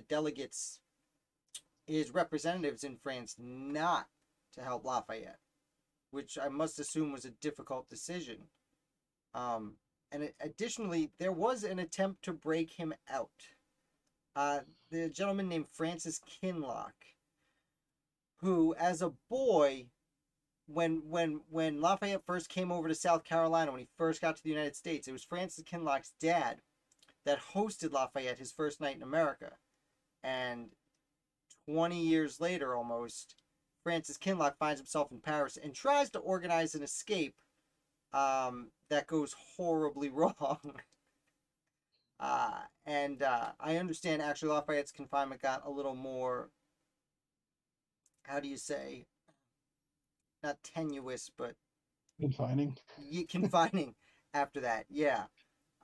delegates, his representatives in France, not to help Lafayette, which I must assume was a difficult decision. Um, and additionally, there was an attempt to break him out. The gentleman named Francis Kinlock, who, as a boy, when Lafayette first came over to South Carolina, when he first got to the United States, it was Francis Kinlock's dad that hosted Lafayette his first night in America. And 20 years later, almost, Francis Kinlock finds himself in Paris and tries to organize an escape that goes horribly wrong. I understand actually Lafayette's confinement got a little more, how do you say, not tenuous, but confining. confining after that. Yeah.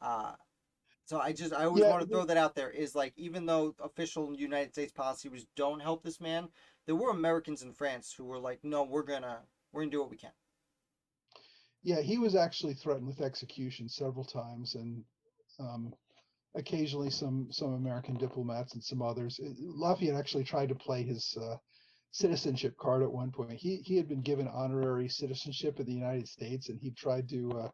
Uh, so I always Yeah, want to throw that out there is like, even though official United States policy was don't help this man, there were Americans in France who were like, no, we're gonna do what we can. yeah, he was actually threatened with execution several times, and um, occasionally some American diplomats and some others. Lafayette actually tried to play his citizenship card at one point. He had been given honorary citizenship in the United States, and he tried to,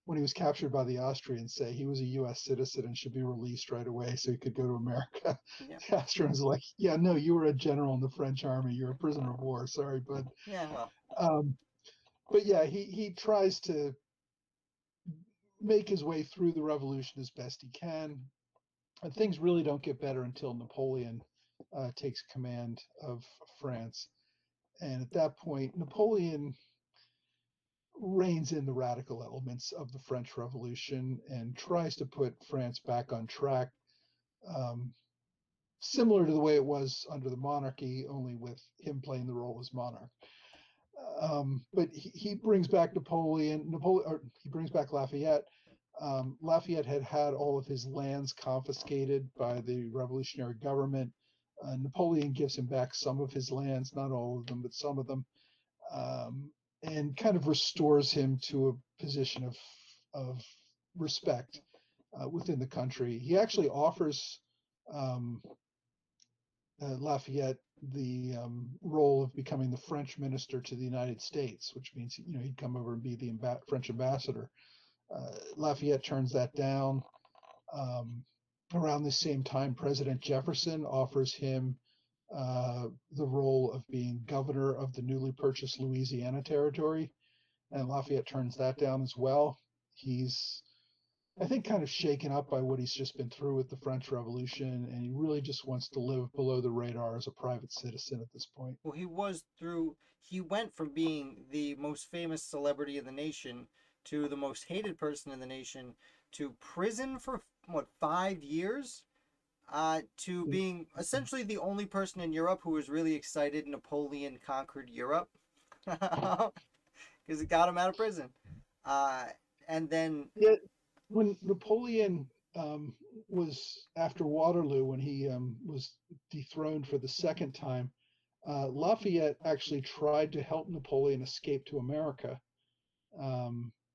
when he was captured by the Austrians, say he was a U.S. citizen and should be released right away so he could go to America. Yeah. The Austrians were like, yeah, no, you were a general in the French army. You're a prisoner of war. Sorry, bud. Yeah. Well. Um, but yeah, he tries to make his way through the revolution as best he can. And things really don't get better until Napoleon takes command of France. And at that point, Napoleon reins in the radical elements of the French Revolution and tries to put France back on track, um, similar to the way it was under the monarchy, only with him playing the role as monarch. But he brings back he brings back Lafayette. Lafayette had had all of his lands confiscated by the revolutionary government. Napoleon gives him back some of his lands, not all of them, but some of them, um, and kind of restores him to a position of respect within the country. He actually offers um, Lafayette the role of becoming the French minister to the United States, which means he'd come over and be the French ambassador. Lafayette turns that down. Um, around the same time, President Jefferson offers him the role of being governor of the newly purchased Louisiana Territory, and Lafayette turns that down as well. He's, I think, kind of shaken up by what he's just been through with the French Revolution, and he really just wants to live below the radar as a private citizen at this point. Well, he went from being the most famous celebrity in the nation to the most hated person in the nation to prison for what, 5 years, to being essentially the only person in Europe who was really excited Napoleon conquered Europe because it got him out of prison. And then Yeah, when Napoleon was after Waterloo, when he was dethroned for the second time, Lafayette actually tried to help Napoleon escape to America,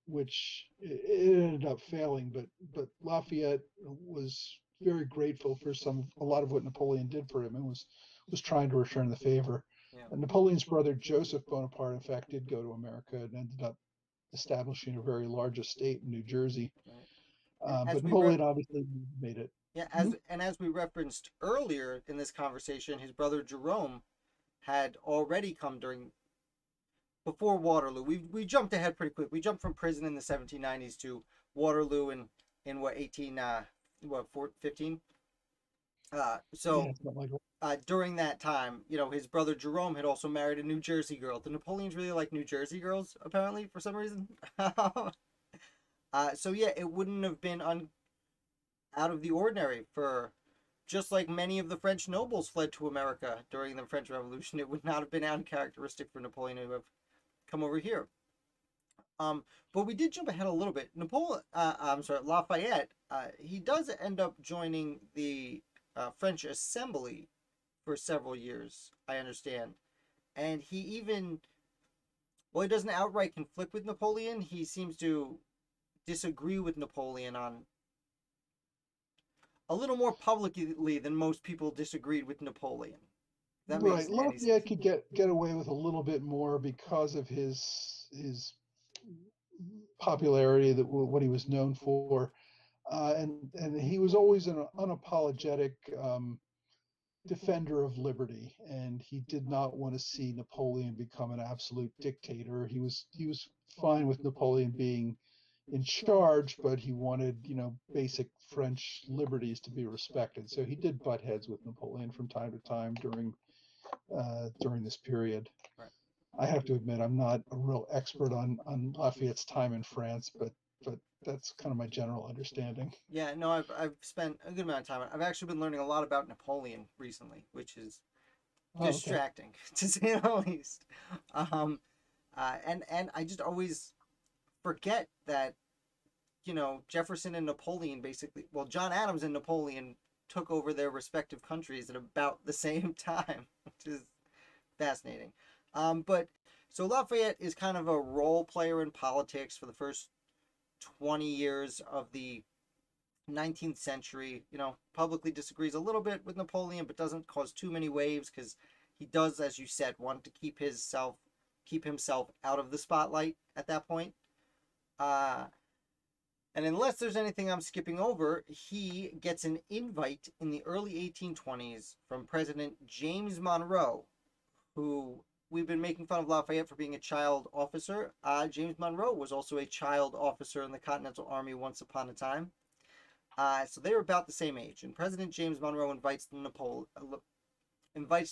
which it ended up failing. But Lafayette was very grateful for a lot of what Napoleon did for him, and was trying to return the favor. yeah, And Napoleon's brother Joseph Bonaparte, in fact, did go to America and ended up establishing a very large estate in New Jersey. right. And But Napoleon obviously made it. yeah, Mhm. as we referenced earlier in this conversation, his brother Jerome had already come before Waterloo. We jumped ahead pretty quick. We jumped from prison in the 1790s to Waterloo in what 15. Yeah, something like During that time, his brother Jerome had also married a New Jersey girl. The Napoleons really like New Jersey girls, apparently, for some reason. So yeah, it wouldn't have been out of the ordinary for, just like many of the French nobles fled to America during the French Revolution, it would not have been uncharacteristic for Napoleon to have come over here. But we did jump ahead a little bit. Lafayette, he does end up joining the French Assembly for several years, I understand. And he even, well, he doesn't outright conflict with Napoleon. He seems to disagree with Napoleon on a little more publicly than most people disagreed with Napoleon. That makes right. Lafayette could get away with a little bit more because of his popularity, that what he was known for, and he was always an unapologetic defender of liberty, and he did not want to see Napoleon become an absolute dictator. He was fine with Napoleon being in charge, but he wanted, basic French liberties to be respected. So he did butt heads with Napoleon from time to time during this period. Right. I have to admit, I'm not a real expert on Lafayette's time in France, but that's kind of my general understanding. Yeah, no, I've spent a good amount of time. I've actually been learning a lot about Napoleon recently, which is Oh, okay. distracting to say the least. And I just always forget that Jefferson and Napoleon basically, well, John Adams and Napoleon took over their respective countries at about the same time, which is fascinating. But so Lafayette is kind of a role player in politics for the first 20 years of the 19th century. Publicly disagrees a little bit with Napoleon, but doesn't cause too many waves because he does, as you said, want to keep himself out of the spotlight at that point. And unless there's anything I'm skipping over, he gets an invite in the early 1820s from President James Monroe, who we've been making fun of Lafayette for being a child officer. James Monroe was also a child officer in the Continental Army once upon a time. So they were about the same age. And President James Monroe invites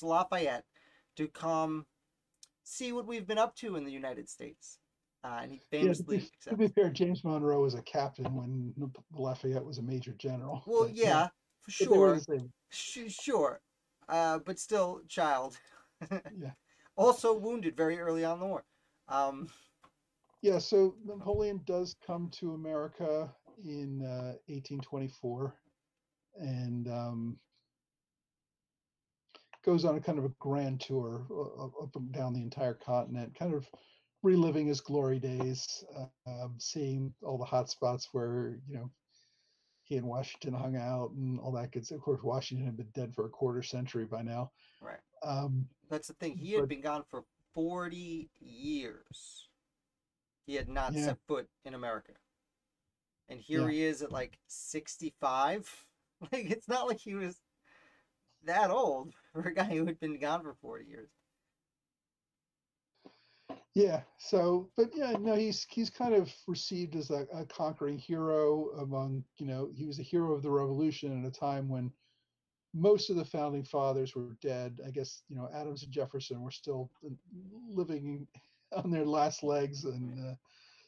Lafayette to come see what we've been up to in the United States. And he famously to be fair, James Monroe was a captain when Lafayette was a major general. Well, yeah, for sure. They were the same. Sure. But still, child. Yeah. Also wounded very early on in the war. Yeah, so Napoleon does come to America in 1824 and goes on a kind of a grand tour up and down the entire continent, kind of reliving his glory days, seeing all the hot spots where, he and Washington hung out and all that good stuff. Of course, Washington had been dead for a quarter century by now. Right. That's the thing. He had been gone for 40 years. He had not set foot in America. And here he is at like 65. Like, it's not like he was that old for a guy who had been gone for 40 years. Yeah. So, but yeah, no, he's kind of received as a conquering hero among, he was a hero of the Revolution at a time when most of the founding fathers were dead. I guess, Adams and Jefferson were still living on their last legs and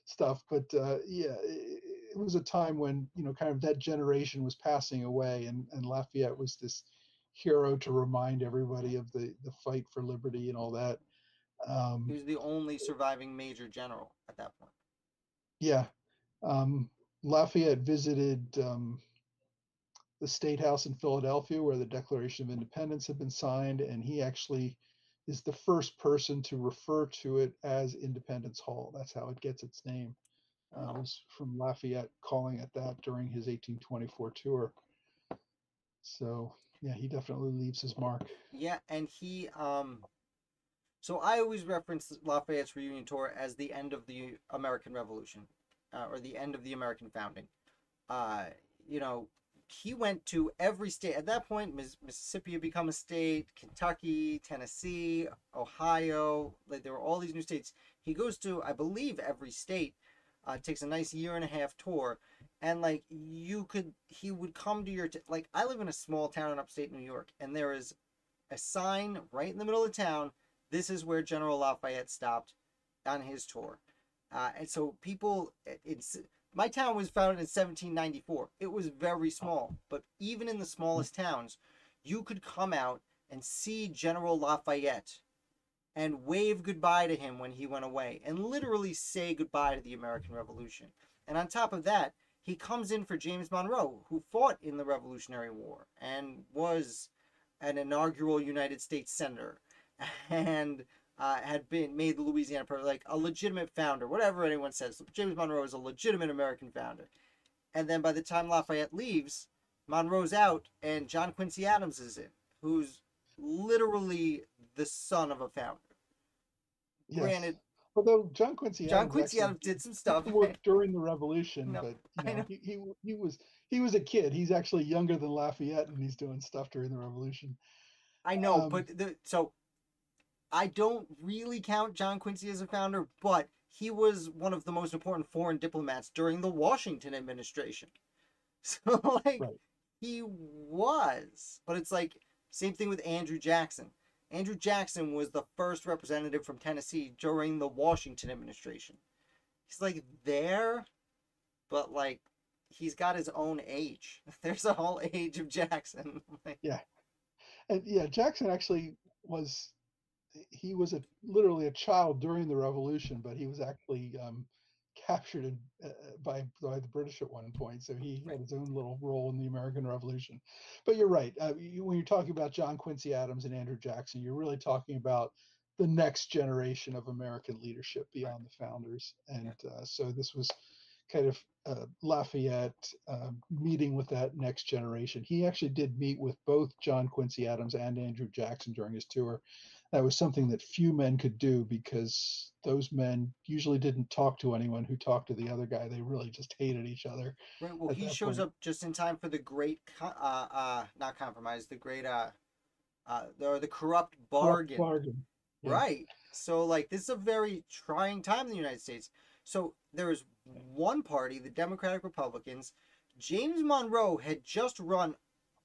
stuff. But yeah, it was a time when, kind of that generation was passing away, and Lafayette was this hero to remind everybody of the fight for liberty and all that. He Um, was the only surviving major general at that point. yeah. Um, Lafayette visited the State House in Philadelphia, where the Declaration of Independence had been signed, and he actually is the first person to refer to it as Independence Hall. That's how it gets its name. Oh. Was from Lafayette calling it that during his 1824 tour. So yeah, he definitely leaves his mark. Yeah, and so I always reference Lafayette's reunion tour as the end of the American Revolution, or the end of the American founding. Uh, you know, he went to every state. At that point, Mississippi had become a state, Kentucky, Tennessee, Ohio. Like, there were all these new states. He goes to, I believe, every state. Takes a nice year and a half tour, and like he would come to your like I live in a small town in upstate New York, and there is a sign right in the middle of town. This is where General Lafayette stopped on his tour. And so people, it's my town was founded in 1794. It was very small, but even in the smallest towns, you could come out and see General Lafayette and wave goodbye to him when he went away and literally say goodbye to the American Revolution. And on top of that, he comes in for James Monroe, who fought in the Revolutionary War and was an inaugural United States senator and had been made the Louisiana like a legitimate founder, whatever anyone says. James Monroe is a legitimate American founder. And then by the time Lafayette leaves, Monroe's out and John Quincy Adams is in, who's literally the son of a founder. Yes. Granted, Although John Quincy John Adams Quincy actually Adams did some did stuff. work during the Revolution, No, but I know, he was a kid. He's actually younger than Lafayette, and he's doing stuff during the Revolution. I know, Um, but so I don't really count John Quincy as a founder, but he was one of the most important foreign diplomats during the Washington administration. So like right. he was, but it's like same thing with Andrew Jackson. Andrew Jackson was the first representative from Tennessee during the Washington administration. He's like there, but like he's got his own age. There's a whole age of Jackson. Like, Yeah, and yeah, Jackson actually was he was literally a child during the Revolution, but he was actually captured by the British at one point. So he right, had his own little role in the American Revolution. But you're right. When you're talking about John Quincy Adams and Andrew Jackson, you're really talking about the next generation of American leadership right, beyond the founders. yeah. And so this was kind of Lafayette meeting with that next generation. He actually did meet with both John Quincy Adams and Andrew Jackson during his tour. That was something that few men could do because those men usually didn't talk to anyone who talked to the other guy. They really just hated each other Right. Well, at he that shows point. up just in time for the great, not compromise, the great, the corrupt Corrupt bargain. bargain. Yeah. Right. So, like, this is a very trying time in the United States. So, there is one party, the Democratic Republicans. James Monroe had just run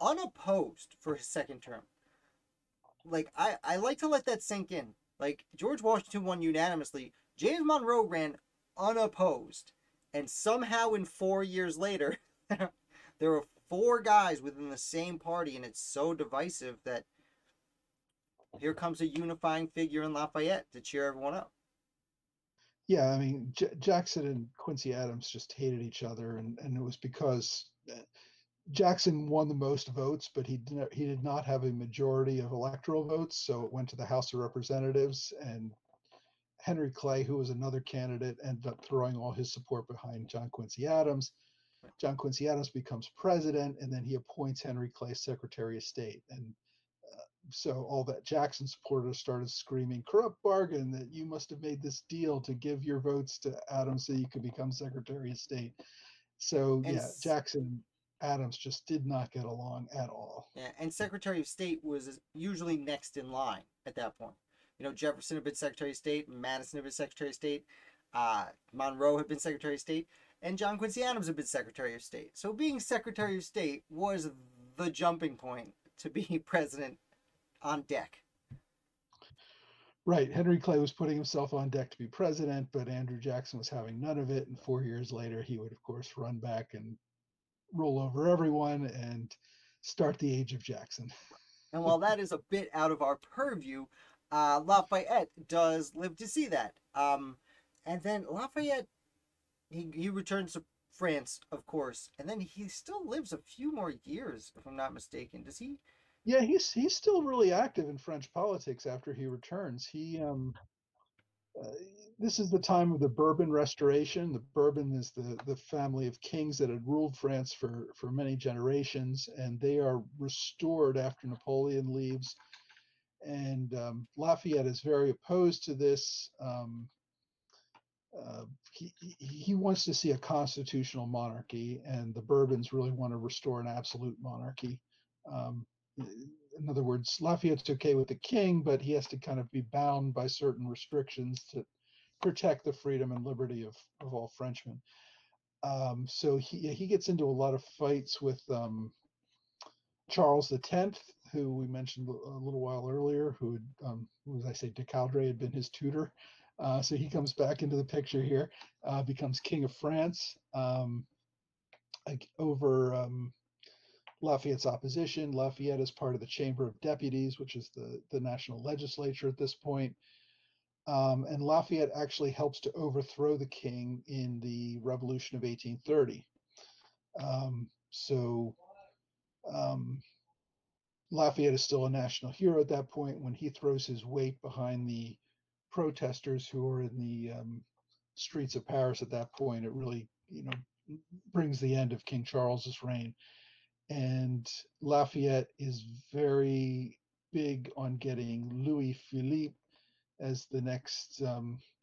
unopposed for his second term. Like, I like to let that sink in. Like, George Washington won unanimously. James Monroe ran unopposed. And somehow, in 4 years later, there are four guys within the same party, and it's so divisive that here comes a unifying figure in Lafayette to cheer everyone up. Yeah, I mean, Jackson and Quincy Adams just hated each other, and it was because Jackson won the most votes, but he did not have a majority of electoral votes, so it went to the House of Representatives, and Henry Clay, who was another candidate, ended up throwing all his support behind John Quincy Adams. John Quincy Adams becomes president, and then he appoints Henry Clay Secretary of State. And so all that Jackson supporters started screaming, "Corrupt bargain! That you must have made this deal to give your votes to Adams so you could become Secretary of State." So And yeah, Jackson Adams just did not get along at all. Yeah, and Secretary of State was usually next in line at that point. Jefferson had been Secretary of State, Madison had been Secretary of State, Monroe had been Secretary of State, and John Quincy Adams had been Secretary of State. So being Secretary of State was the jumping point to be president on deck. Right. Henry Clay was putting himself on deck to be president, but Andrew Jackson was having none of it. And 4 years later, he would, of course, run back and roll over everyone and start the age of Jackson. And while that is a bit out of our purview, Lafayette does live to see that. And then Lafayette, he returns to France, of course, and then he still lives a few more years, if I'm not mistaken. Does he? Yeah, he's still really active in French politics after he returns. This is the time of the Bourbon Restoration. The Bourbon is the family of kings that had ruled France for many generations, and they are restored after Napoleon leaves. And Lafayette is very opposed to this. He wants to see a constitutional monarchy, and the Bourbons really want to restore an absolute monarchy. In other words, Lafayette's okay with the king, but he has to kind of be bound by certain restrictions to protect the freedom and liberty of all Frenchmen. So he gets into a lot of fights with Charles X, who we mentioned a little while earlier, who had, as I say, De Coudre had been his tutor. So he comes back into the picture here, becomes King of France over Lafayette's opposition. Lafayette is part of the Chamber of Deputies, which is the national legislature at this point. And Lafayette actually helps to overthrow the king in the Revolution of 1830. Lafayette is still a national hero at that point when he throws his weight behind the protesters who are in the streets of Paris at that point. It really, brings the end of King Charles's reign. And Lafayette is very big on getting Louis Philippe as the next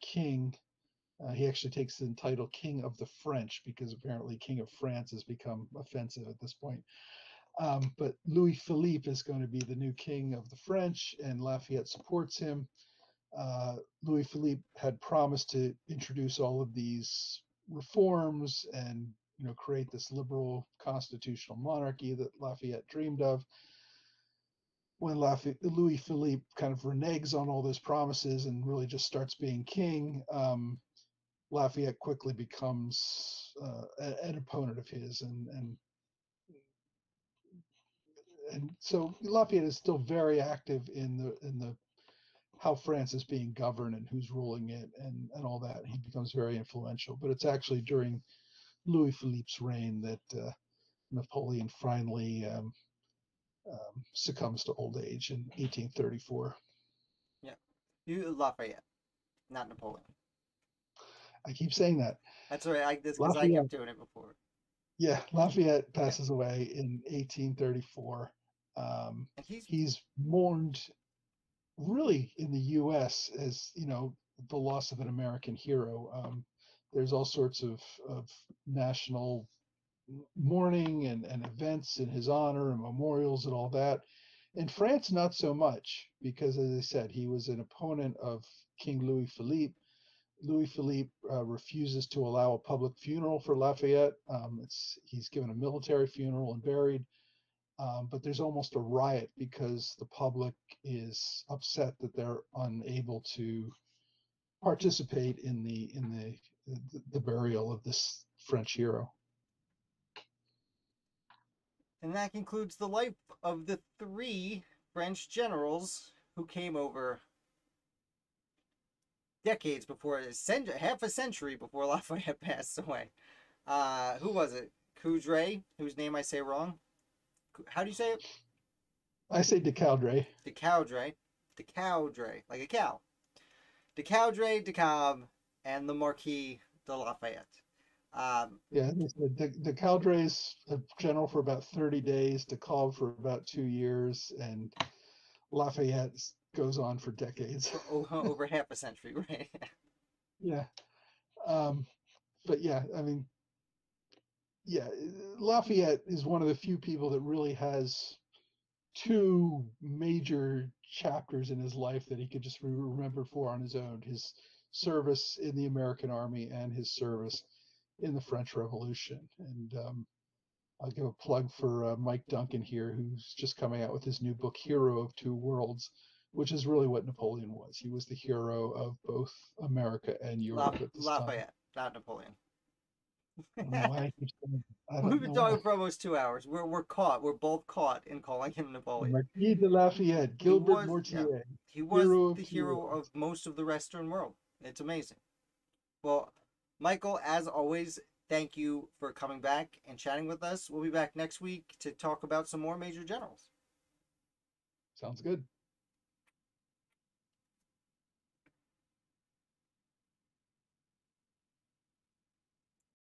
king. He actually takes the title King of the French because apparently King of France has become offensive at this point. But Louis Philippe is going to be the new king of the French, and Lafayette supports him. Louis Philippe had promised to introduce all of these reforms and create this liberal constitutional monarchy that Lafayette dreamed of. When Louis Philippe kind of reneges on all those promises and really just starts being king, Lafayette quickly becomes an opponent of his, and so Lafayette is still very active in the how France is being governed and who's ruling it and all that. He becomes very influential. But it's actually during Louis Philippe's reign that Napoleon finally succumbs to old age in 1834. Yeah, Lafayette, not Napoleon. I keep saying that. That's all right. Because I kept doing it before. Yeah, Lafayette passes away in 1834. And he's mourned really in the U.S. as the loss of an American hero. There's all sorts of national mourning and events in his honor and memorials and all that. In France, not so much, because as I said, he was an opponent of King Louis Philippe. Louis Philippe refuses to allow a public funeral for Lafayette. He's given a military funeral and buried. But there's almost a riot because the public is upset that they're unable to participate in the burial of this French hero. And that concludes the life of the 3 French generals who came over decades before, half a century before Lafayette passed away. Who was it? Coudre, whose name I say wrong. How do you say it? I say De Coudre. De Coudre. De Coudre, like a cow. De Coudre, De Coudre, and the Marquis de Lafayette. De Coudre's a general for about 30 days, De Kolb for about 2 years, and Lafayette goes on for decades. For over half a century, right? Yeah. But yeah, I mean, yeah, Lafayette is one of the few people that really has two major chapters in his life that he could just remember for on his own: his service in the American Army and his service in the French Revolution. And I'll give a plug for Mike Duncan here, who's just coming out with his new book, Hero of Two Worlds, which is really what Napoleon was. He was the hero of both America and Europe at this time. Lafayette, not Napoleon. I don't know why I keep saying that. I We've don't been know talking why. for almost 2 hours. We're caught. We're both caught in calling him The Napoleon. Marquis de Lafayette, He Gilbert was, yeah, Mortier, he was hero of the two hero of worlds. most of the Western world. It's amazing. Well, Michael, as always, thank you for coming back and chatting with us. We'll be back next week to talk about some more major generals. Sounds good.